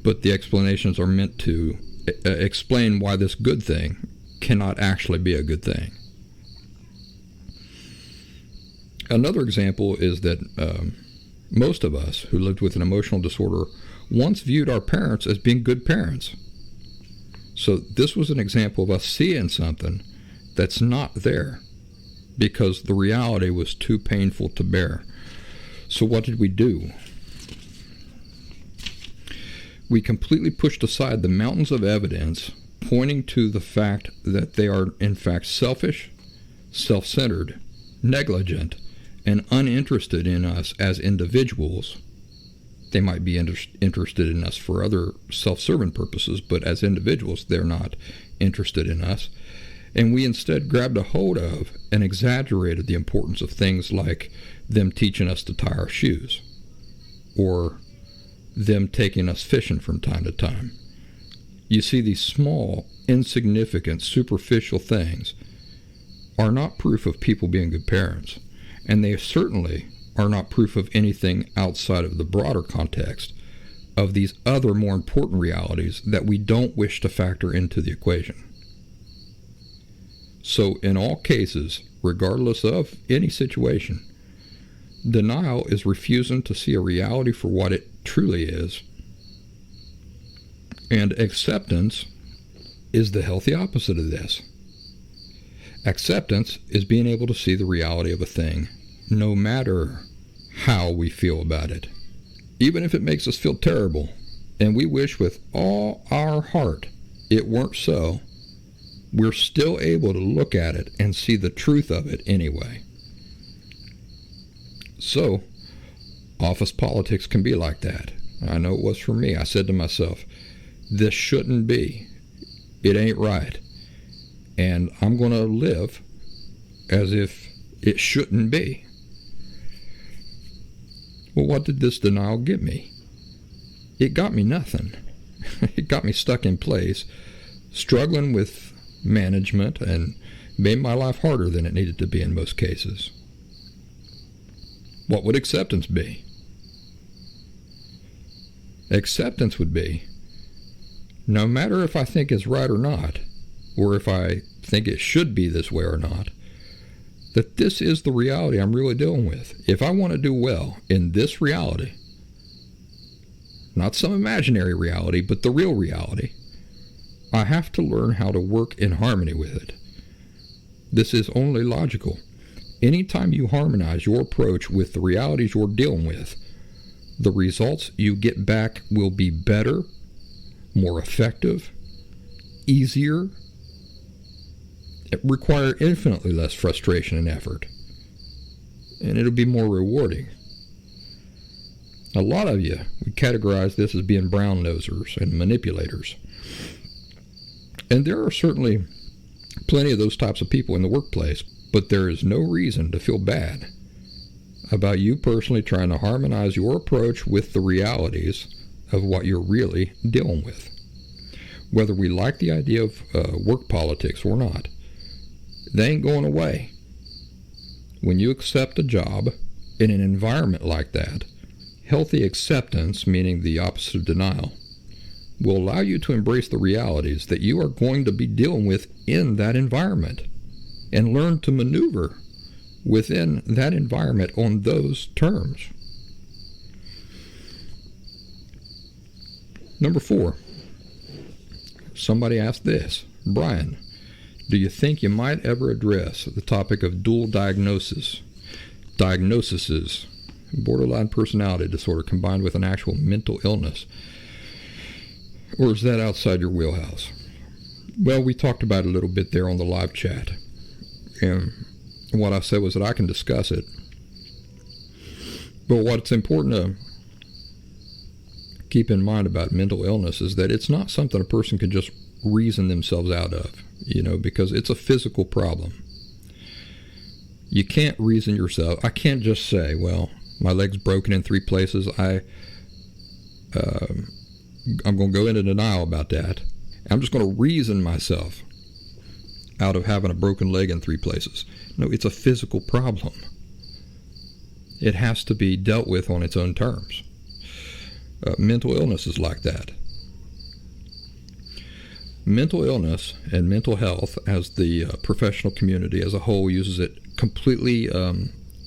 But the explanations are meant to explain why this good thing cannot actually be a good thing. Another example is that most of us who lived with an emotional disorder once viewed our parents as being good parents. So this was an example of us seeing something that's not there because the reality was too painful to bear. So what did we do? We completely pushed aside the mountains of evidence pointing to the fact that they are in fact selfish, self-centered, negligent, and uninterested in us as individuals. They might be interested in us for other self-serving purposes, but as individuals, they're not interested in us. And we instead grabbed a hold of and exaggerated the importance of things like them teaching us to tie our shoes, or them taking us fishing from time to time. You see, these small, insignificant, superficial things are not proof of people being good parents, and they certainly are not proof of anything outside of the broader context of these other more important realities that we don't wish to factor into the equation. So in all cases, regardless of any situation, denial is refusing to see a reality for what it truly is, and acceptance is the healthy opposite of this. Acceptance is being able to see the reality of a thing, no matter how we feel about it. Even if it makes us feel terrible, and we wish with all our heart it weren't so, we're still able to look at it and see the truth of it anyway. So, office politics can be like that. I know it was for me. I said to myself, this shouldn't be. It ain't right. And I'm going to live as if it shouldn't be. Well, what did this denial get me? It got me nothing. It got me stuck in place, struggling with management, and made my life harder than it needed to be in most cases. What would acceptance be? Acceptance would be, no matter if I think it's right or not, or if I think it should be this way or not, that this is the reality I'm really dealing with. If I want to do well in this reality, not some imaginary reality, but the real reality, I have to learn how to work in harmony with it. This is only logical. Anytime you harmonize your approach with the realities you're dealing with, the results you get back will be better, more effective, easier, require infinitely less frustration and effort, and it'll be more rewarding. A lot of you would categorize this as being brown nosers and manipulators, and there are certainly plenty of those types of people in the workplace, but there is no reason to feel bad about you personally trying to harmonize your approach with the realities of what you're really dealing with. whether we like the idea of work politics or not. They ain't going away. When you accept a job in an environment like that, healthy acceptance, meaning the opposite of denial, will allow you to embrace the realities that you are going to be dealing with in that environment and learn to maneuver within that environment on those terms. Number 4, somebody asked this: Brian, do you think you might ever address the topic of dual diagnoses, borderline personality disorder combined with an actual mental illness? Or is that outside your wheelhouse? Well, we talked about it a little bit there on the live chat. And what I said was that I can discuss it. But what's important to keep in mind about mental illness is that it's not something a person can just reason themselves out of, because it's a physical problem. You can't reason yourself. I can't just say, well, my leg's broken in 3 places. I'm going to go into denial about that. I'm just going to reason myself out of having a broken leg in 3 places. No, it's a physical problem. It has to be dealt with on its own terms. Mental illness is like that. Mental illness and mental health, as the professional community as a whole uses it completely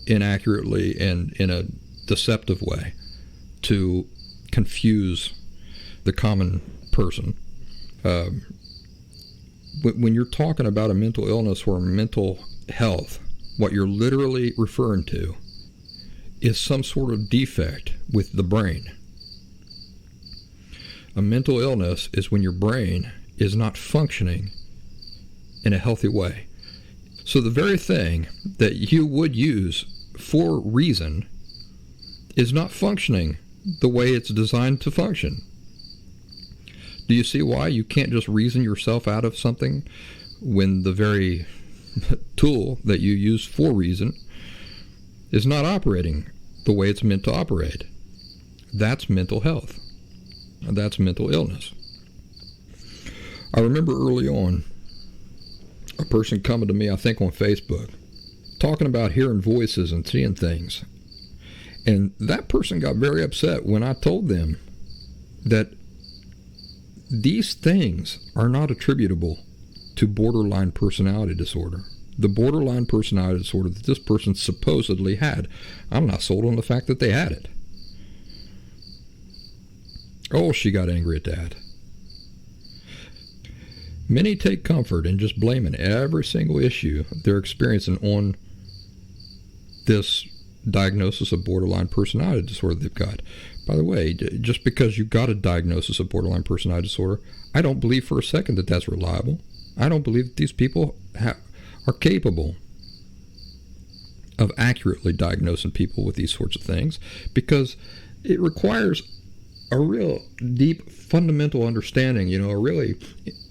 inaccurately and in a deceptive way to confuse the common person. When you're talking about a mental illness or mental health, what you're literally referring to is some sort of defect with the brain. A mental illness is when your brain is not functioning in a healthy way. So the very thing that you would use for reason is not functioning the way it's designed to function. Do you see why you can't just reason yourself out of something when the very tool that you use for reason is not operating the way it's meant to operate? That's mental health. That's mental illness. I remember early on a person coming to me, I think on Facebook, talking about hearing voices and seeing things. And that person got very upset when I told them that these things are not attributable to borderline personality disorder. The borderline personality disorder that this person supposedly had, I'm not sold on the fact that they had it. Oh, she got angry at that. Many take comfort in just blaming every single issue they're experiencing on this diagnosis of borderline personality disorder they've got. By the way, just because you got a diagnosis of borderline personality disorder, I don't believe for a second that that's reliable. I don't believe that these people are capable of accurately diagnosing people with these sorts of things, because it requires a real deep fundamental understanding, a really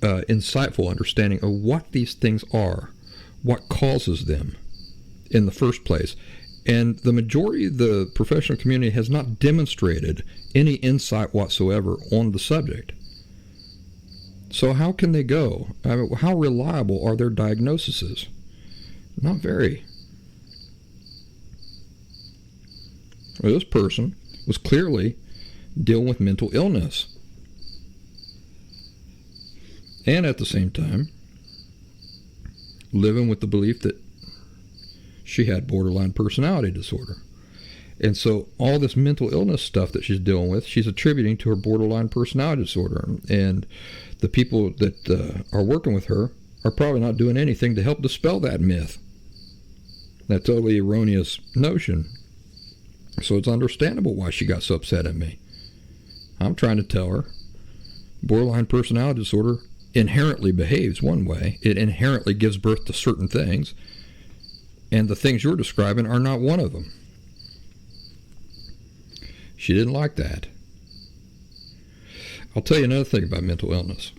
insightful understanding of what these things are, what causes them in the first place. And the majority of the professional community has not demonstrated any insight whatsoever on the subject. So how can they go? How reliable are their diagnoses? Not very. Well, this person was clearly dealing with mental illness. And at the same time, living with the belief that she had borderline personality disorder. And so all this mental illness stuff that she's dealing with, she's attributing to her borderline personality disorder. And the people that are working with her are probably not doing anything to help dispel that myth, that totally erroneous notion. So it's understandable why she got so upset at me. I'm trying to tell her borderline personality disorder inherently behaves one way. It inherently gives birth to certain things, and the things you're describing are not one of them. She didn't like that. I'll tell you another thing about mental illness.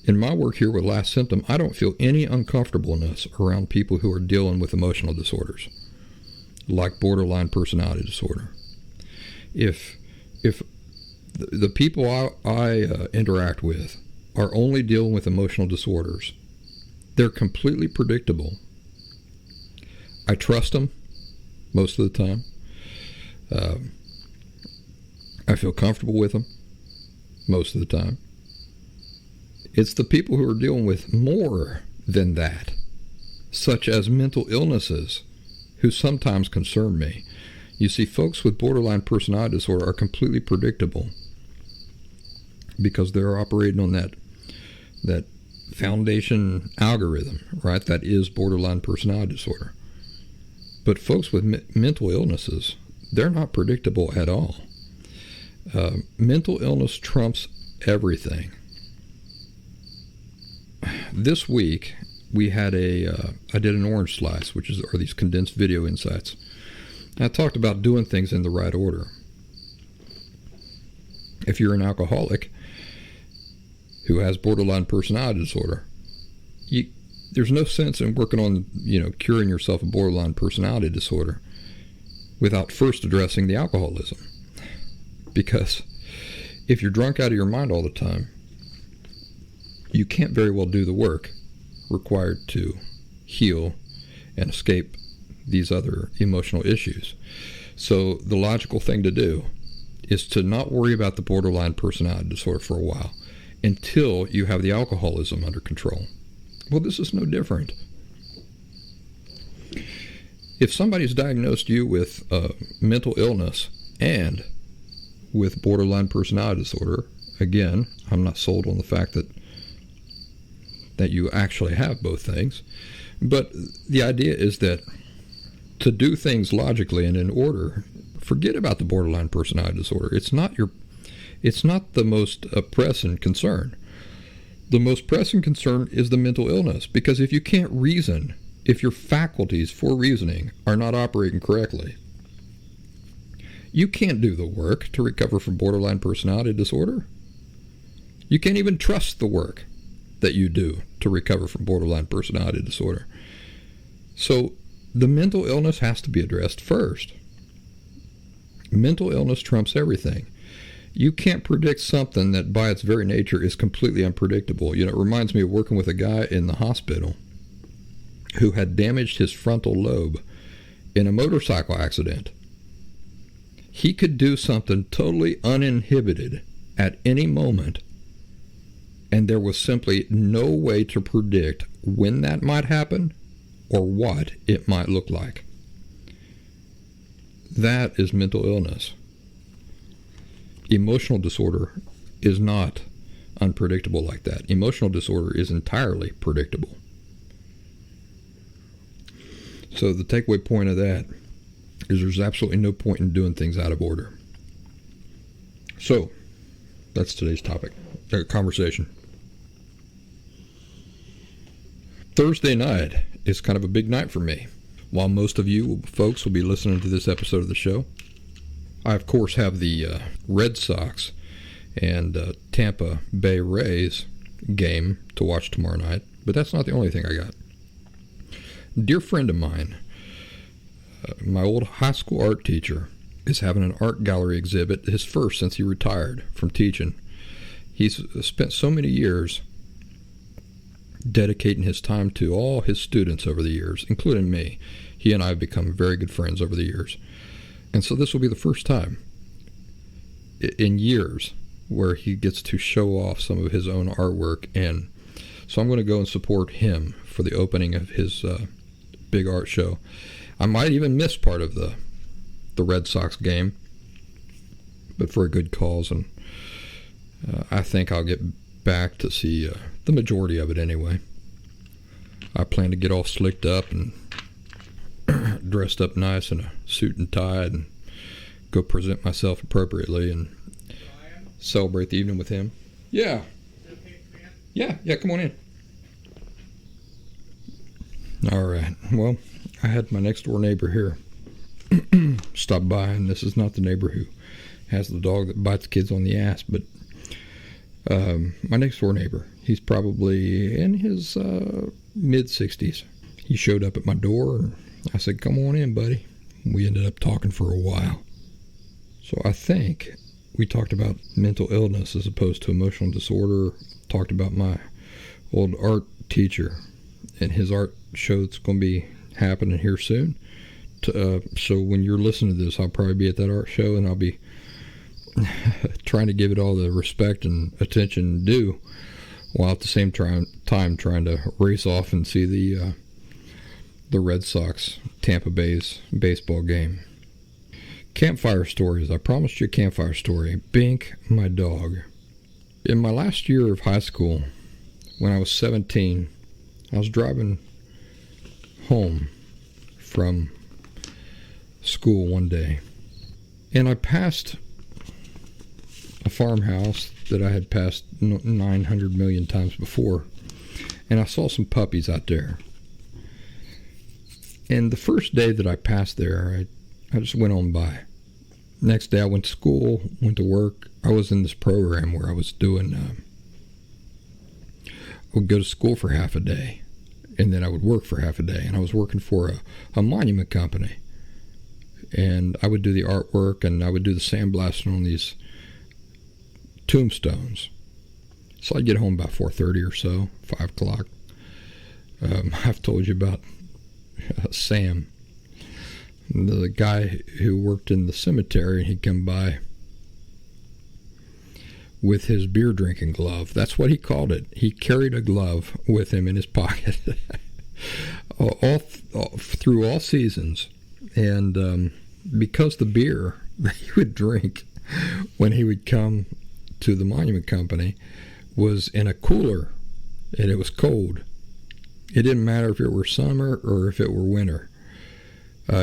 In my work here with Last Symptom, I don't feel any uncomfortableness around people who are dealing with emotional disorders, like borderline personality disorder. If The people I interact with are only dealing with emotional disorders. They're completely predictable. I trust them most of the time. I feel comfortable with them most of the time. It's the people who are dealing with more than that, such as mental illnesses, who sometimes concern me. You see, folks with borderline personality disorder are completely predictable because they're operating on that foundation algorithm, right? That is borderline personality disorder. But folks with mental illnesses, they're not predictable at all. Mental illness trumps everything. This week, we had I did an orange slice, which are these condensed video insights. I talked about doing things in the right order. If you're an alcoholic who has borderline personality disorder, there's no sense in working on, curing yourself of borderline personality disorder without first addressing the alcoholism. Because if you're drunk out of your mind all the time, you can't very well do the work required to heal and escape these other emotional issues. So the logical thing to do is to not worry about the borderline personality disorder for a while until you have the alcoholism under control. Well, this is no different. If somebody's diagnosed you with mental illness and with borderline personality disorder, again, I'm not sold on the fact that you actually have both things, but the idea is that to do things logically and in order, forget about the borderline personality disorder. It's not the most pressing concern. The most pressing concern is the mental illness, because if you can't reason, if your faculties for reasoning are not operating correctly, you can't do the work to recover from borderline personality disorder. You can't even trust the work that you do to recover from borderline personality disorder. So the mental illness has to be addressed first. Mental illness trumps everything. You can't predict something that by its very nature is completely unpredictable. It reminds me of working with a guy in the hospital who had damaged his frontal lobe in a motorcycle accident. He could do something totally uninhibited at any moment, and there was simply no way to predict when that might happen or what it might look like. That is mental illness. Emotional disorder is not unpredictable like that. Emotional disorder is entirely predictable. So the takeaway point of that is there's absolutely no point in doing things out of order. So that's today's topic, conversation. Thursday night is kind of a big night for me. While most of you folks will be listening to this episode of the show, I, of course, have the Red Sox and Tampa Bay Rays game to watch tomorrow night, but that's not the only thing I got. A dear friend of mine, my old high school art teacher, is having an art gallery exhibit, his first since he retired from teaching. He's spent so many years dedicating his time to all his students over the years, including me. He and I have become very good friends over the years. And so this will be the first time in years where he gets to show off some of his own artwork. And so I'm going to go and support him for the opening of his big art show. I might even miss part of the Red Sox game, but for a good cause. And I think I'll get back to see the majority of it anyway. I plan to get all slicked up and dressed up nice in a suit and tie and go present myself appropriately and celebrate the evening with him. Yeah. Yeah, come on in. All right. Well, I had my next door neighbor here stop by, and this is not the neighbor who has the dog that bites kids on the ass, but my next door neighbor, he's probably in his mid-60s. He showed up at my door, and I said, "Come on in, buddy." We ended up talking for a while. So I think we talked about mental illness as opposed to emotional disorder. Talked about my old art teacher and his art show that's going to be happening here soon. So when you're listening to this, I'll probably be at that art show, and I'll be trying to give it all the respect and attention due, while at the same time trying to race off and see the Red Sox Tampa Bay's baseball game. Campfire stories. I promised you a campfire story. Bink, my dog. In my last year of high school, when I was 17, I was driving home from school one day, and I passed a farmhouse that I had passed 900 million times before, and I saw some puppies out there. And the first day that I passed there, I just went on by. Next day I went to school, went to work. I was in this program where I was doing, I would go to school for half a day, and then I would work for half a day. And I was working for a monument company. And I would do the artwork, and I would do the sandblasting on these tombstones. So I'd get home about 4:30 or so, 5 o'clock. I've told you about Sam, the guy who worked in the cemetery, and he'd come by with his beer drinking glove. That's what he called it. He carried a glove with him in his pocket all through all seasons. And because the beer that he would drink when he would come to the monument company was in a cooler, and it was cold. It didn't matter if it were summer or if it were winter.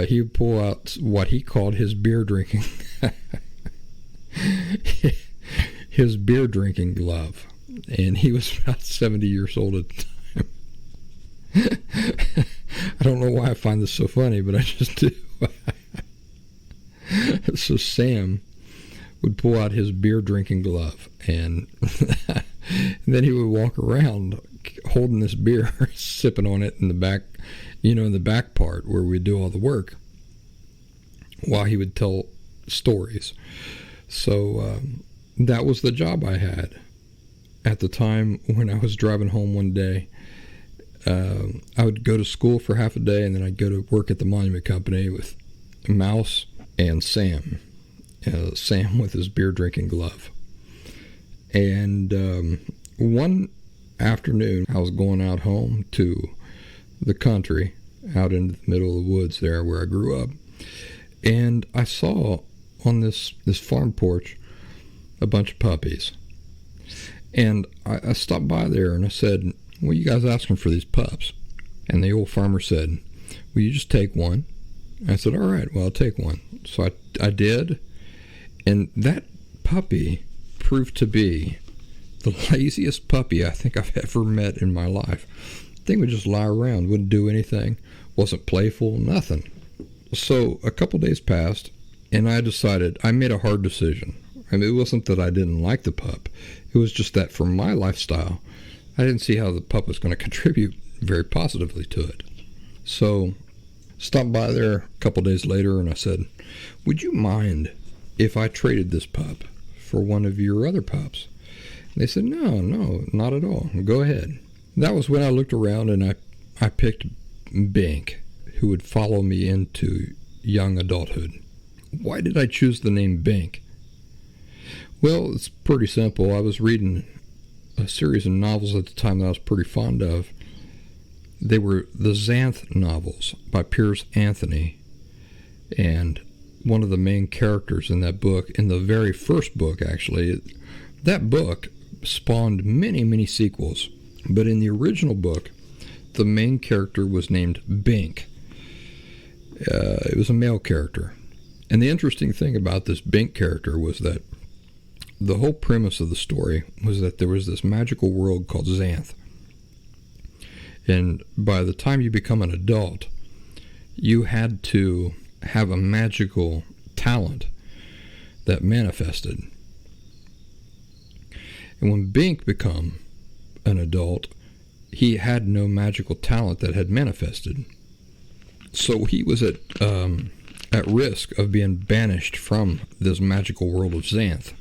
He would pull out what he called his beer drinking his beer drinking glove, and he was about 70 years old at the time. I don't know why I find this so funny, but I just do. So Sam would pull out his beer drinking glove, and then he would walk around holding this beer, sipping on it in the back, in the back part where we do all the work, while he would tell stories. So that was the job I had at the time. When I was driving home one day, I would go to school for half a day, and then I'd go to work at the monument company with Mouse and Sam. Sam with his beer drinking glove. And one afternoon, I was going out home to the country, out in the middle of the woods there where I grew up, and I saw on this farm porch a bunch of puppies. And I stopped by there and I said, "What are you guys asking for these pups?" And the old farmer said, "Will you just take one?" I said, "All right, well, I'll take one." So I did, and that puppy proved to be the laziest puppy I think I've ever met in my life. The thing would just lie around, wouldn't do anything, wasn't playful, nothing. So a couple days passed, and I made a hard decision. I mean, it wasn't that I didn't like the pup. It was just that for my lifestyle, I didn't see how the pup was going to contribute very positively to it. So stopped by there a couple days later, and I said, "Would you mind if I traded this pup for one of your other pups?" And they said, No, not at all. Go ahead. That was when I looked around, and I picked Bink, who would follow me into young adulthood. Why did I choose the name Bink? Well, it's pretty simple. I was reading a series of novels at the time that I was pretty fond of. They were the Xanth novels by Piers Anthony, and one of the main characters in that book, in the very first book actually, that book spawned many, many sequels, but in the original book, the main character was named Bink. It was a male character. And the interesting thing about this Bink character was that the whole premise of the story was that there was this magical world called Xanth. And by the time you become an adult, you had to have a magical talent that manifested. And when Bink became an adult, he had no magical talent that had manifested. So he was at risk of being banished from this magical world of Xanth.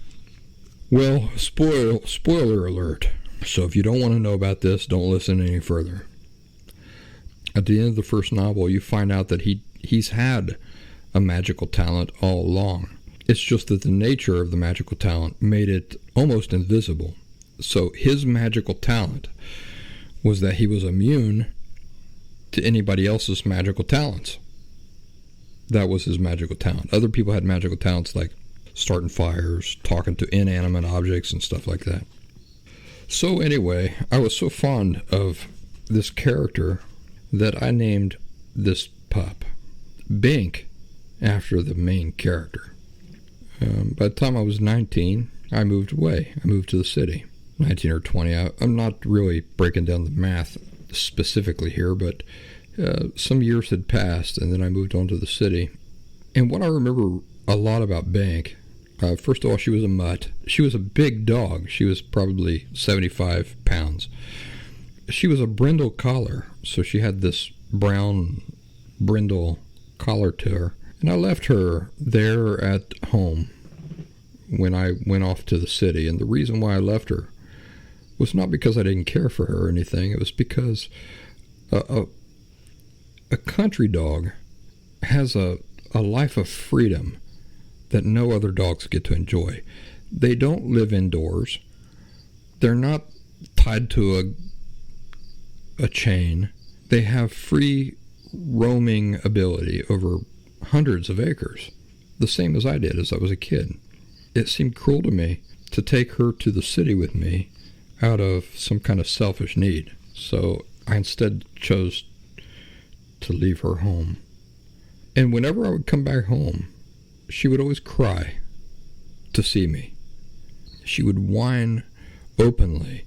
Well, spoiler alert. So if you don't want to know about this, don't listen any further. At the end of the first novel, you find out that he's had a magical talent all along. It's just that the nature of the magical talent made it almost invisible. So his magical talent was that he was immune to anybody else's magical talents. That was his magical talent. Other people had magical talents like starting fires, talking to inanimate objects, and stuff like that. So anyway, I was so fond of this character that I named this pup Bink after the main character. By the time I was 19, I moved away. I moved to the city. 19 or 20. I'm not really breaking down the math specifically here, but some years had passed, and then I moved on to the city. And what I remember a lot about Bink, first of all, she was a mutt. She was a big dog. She was probably 75 pounds. She was a brindle collar, so she had this brown brindle collar to her. And I left her there at home when I went off to the city. And the reason why I left her was not because I didn't care for her or anything. It was because a country dog has a life of freedom that no other dogs get to enjoy. They don't live indoors. They're not tied to a chain. They have free roaming ability over hundreds of acres, the same as I did as I was a kid. It seemed cruel to me to take her to the city with me out of some kind of selfish need. So I instead chose to leave her home. And whenever I would come back home, she would always cry to see me. She would whine openly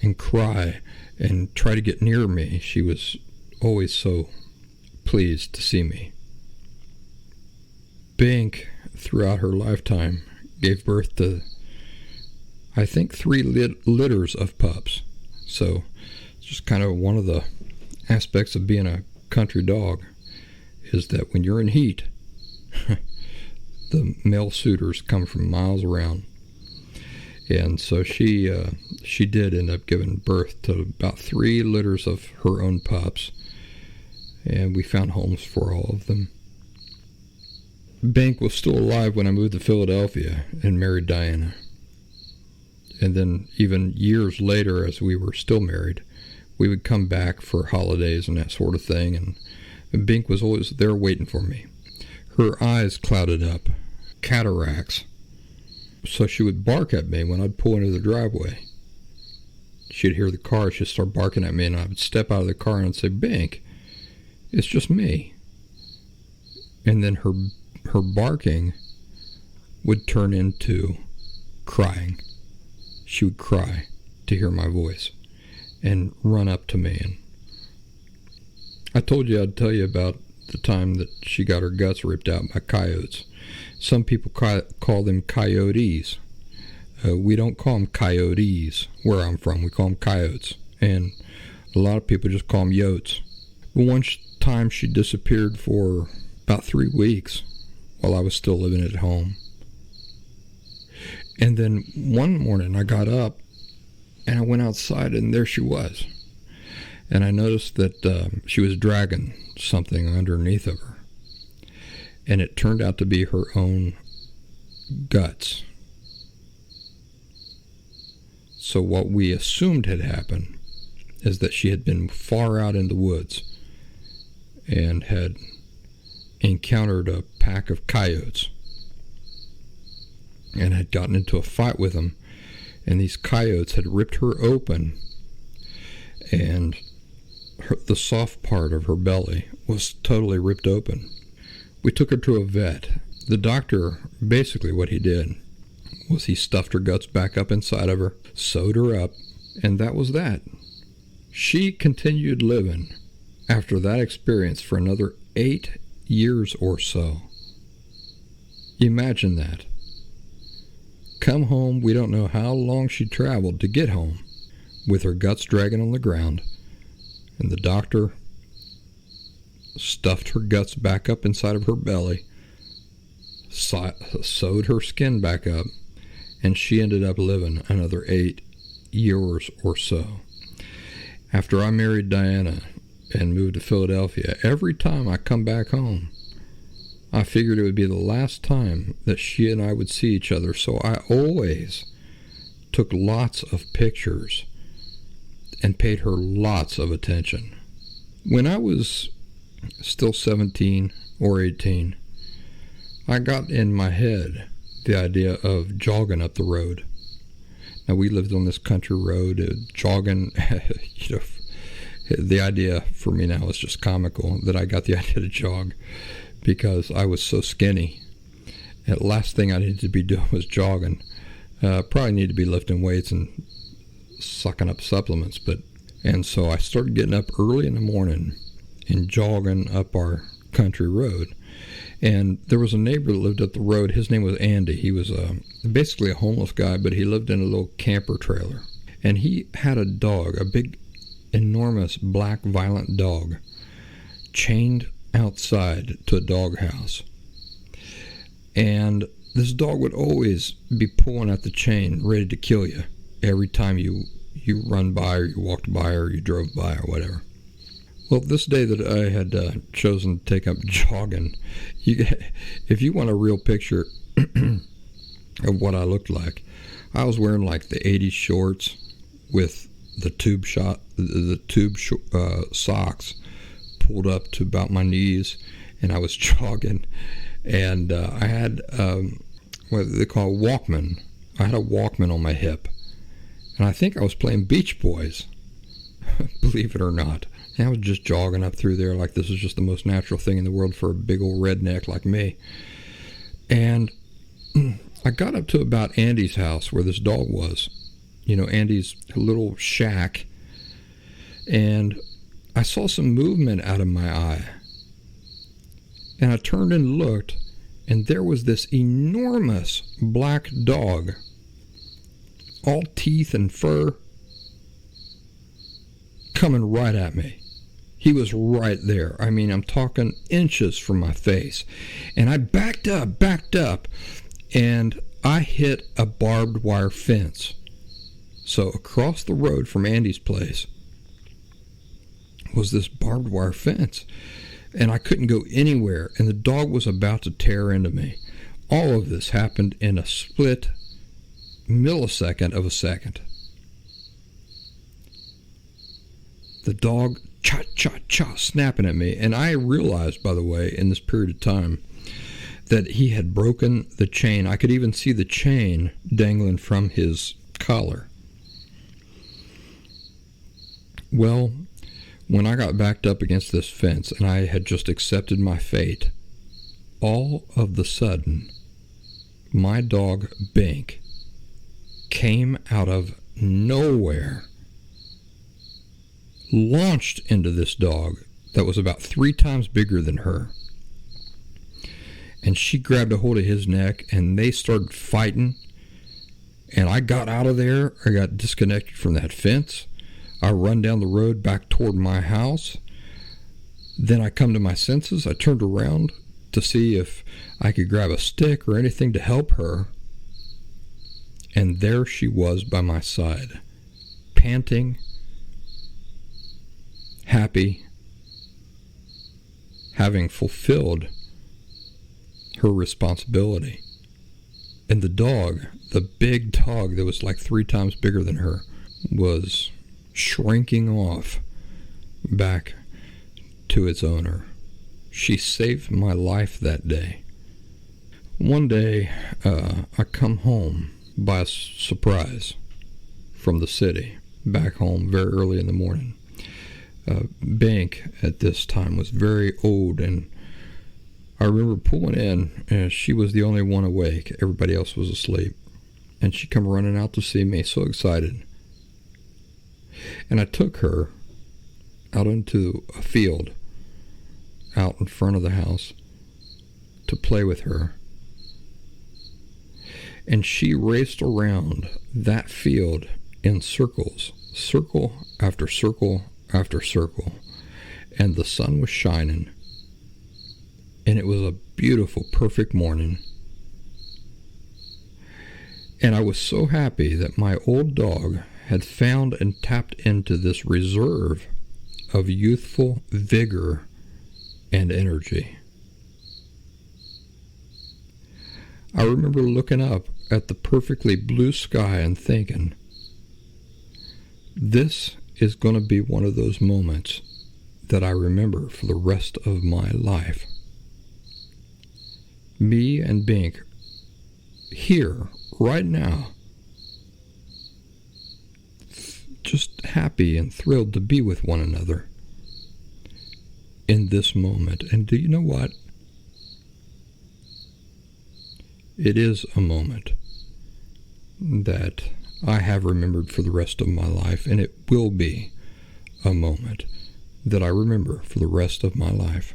and cry and try to get near me. She was always so pleased to see me. Bink, throughout her lifetime, gave birth to, I think, 3 litters of pups. So it's just kind of one of the aspects of being a country dog is that when you're in heat, the male suitors come from miles around. And so she did end up giving birth to about 3 litters of her own pups, and we found homes for all of them. Bink was still alive when I moved to Philadelphia and married Diana. And then even years later, as we were still married, we would come back for holidays and that sort of thing, and Bink was always there waiting for me. Her eyes clouded up, cataracts, so she would bark at me when I'd pull into the driveway. She'd hear the car, she'd start barking at me, and I would step out of the car and say, "Bink, it's just me." And then her barking would turn into crying. She would cry to hear my voice and run up to me. And I told you I'd tell you about the time that she got her guts ripped out by coyotes. Some people call them coyotes. We don't call them coyotes where I'm from. We call them coyotes. And a lot of people just call them yotes. But one time she disappeared for about 3 weeks while I was still living at home. And then one morning I got up and I went outside, and there she was. And I noticed that she was dragging something underneath of her. And it turned out to be her own guts. So what we assumed had happened is that she had been far out in the woods and had encountered a pack of coyotes and had gotten into a fight with them, and these coyotes had ripped her open, and the soft part of her belly was totally ripped open. We took her to a vet. The doctor, basically what he did was he stuffed her guts back up inside of her, sewed her up, and that was that. She continued living after that experience for another 8 years or so. Imagine that. Come home, we don't know how long she traveled to get home, with her guts dragging on the ground, and the doctor stuffed her guts back up inside of her belly, sewed her skin back up, and she ended up living another 8 years or so. After I married Diana and moved to Philadelphia, every time I come back home, I figured it would be the last time that she and I would see each other, so I always took lots of pictures and paid her lots of attention. When I was still 17 or 18, I got in my head the idea of jogging up the road. Now, we lived on this country road, jogging, the idea for me now is just comical that I got the idea to jog because I was so skinny. And the last thing I needed to be doing was jogging. Probably need to be lifting weights and sucking up supplements, and so I started getting up early in the morning and jogging up our country road. And there was a neighbor that lived up the road. His name was Andy. He was basically a homeless guy, but he lived in a little camper trailer. And he had a dog, a big, enormous, black, violent dog, chained outside to a doghouse. And this dog would always be pulling at the chain, ready to kill you every time you run by or you walked by or you drove by or whatever. Well, this day that I had chosen to take up jogging, if you want a real picture of what I looked like, I was wearing like the 80s shorts with the tube socks pulled up to about my knees, and I was jogging, and I had what they call a Walkman. I had a Walkman on my hip, and I think I was playing Beach Boys, believe it or not. And I was just jogging up through there like this was just the most natural thing in the world for a big old redneck like me. And I got up to about Andy's house where this dog was. Andy's little shack. And I saw some movement out of my eye. And I turned and looked, and there was this enormous black dog, all teeth and fur, coming right at me. He was right there. I mean, I'm talking inches from my face. And I backed up, and I hit a barbed wire fence. So across the road from Andy's place was this barbed wire fence. And I couldn't go anywhere, and the dog was about to tear into me. All of this happened in a split millisecond of a second. The dog, cha-cha-cha, snapping at me. And I realized, by the way, in this period of time, that he had broken the chain. I could even see the chain dangling from his collar. Well, when I got backed up against this fence and I had just accepted my fate, all of the sudden, my dog, Bink, came out of nowhere, launched into this dog that was about 3 times bigger than her. And she grabbed a hold of his neck, and they started fighting. And I got out of there. I got disconnected from that fence. I run down the road back toward my house. Then I come to my senses. I turned around to see if I could grab a stick or anything to help her. And there she was by my side, panting, happy, having fulfilled her responsibility. And the dog, the big dog that was like 3 times bigger than her, was shrinking off back to its owner. She saved my life that day. One day, I come home by a surprise from the city, back home very early in the morning. Bink at this time was very old, and I remember pulling in, and she was the only one awake. Everybody else was asleep. And she come running out to see me, so excited. And I took her out into a field out in front of the house to play with her. And she raced around that field in circles, circle after circle after circle. And the sun was shining. And it was a beautiful, perfect morning. And I was so happy that my old dog had found and tapped into this reserve of youthful vigor and energy. I remember looking up at the perfectly blue sky and thinking, this is going to be one of those moments that I remember for the rest of my life. Me and Bink, here, right now, just happy and thrilled to be with one another in this moment. And do you know what? It is a moment that I have remembered for the rest of my life, and it will be a moment that I remember for the rest of my life.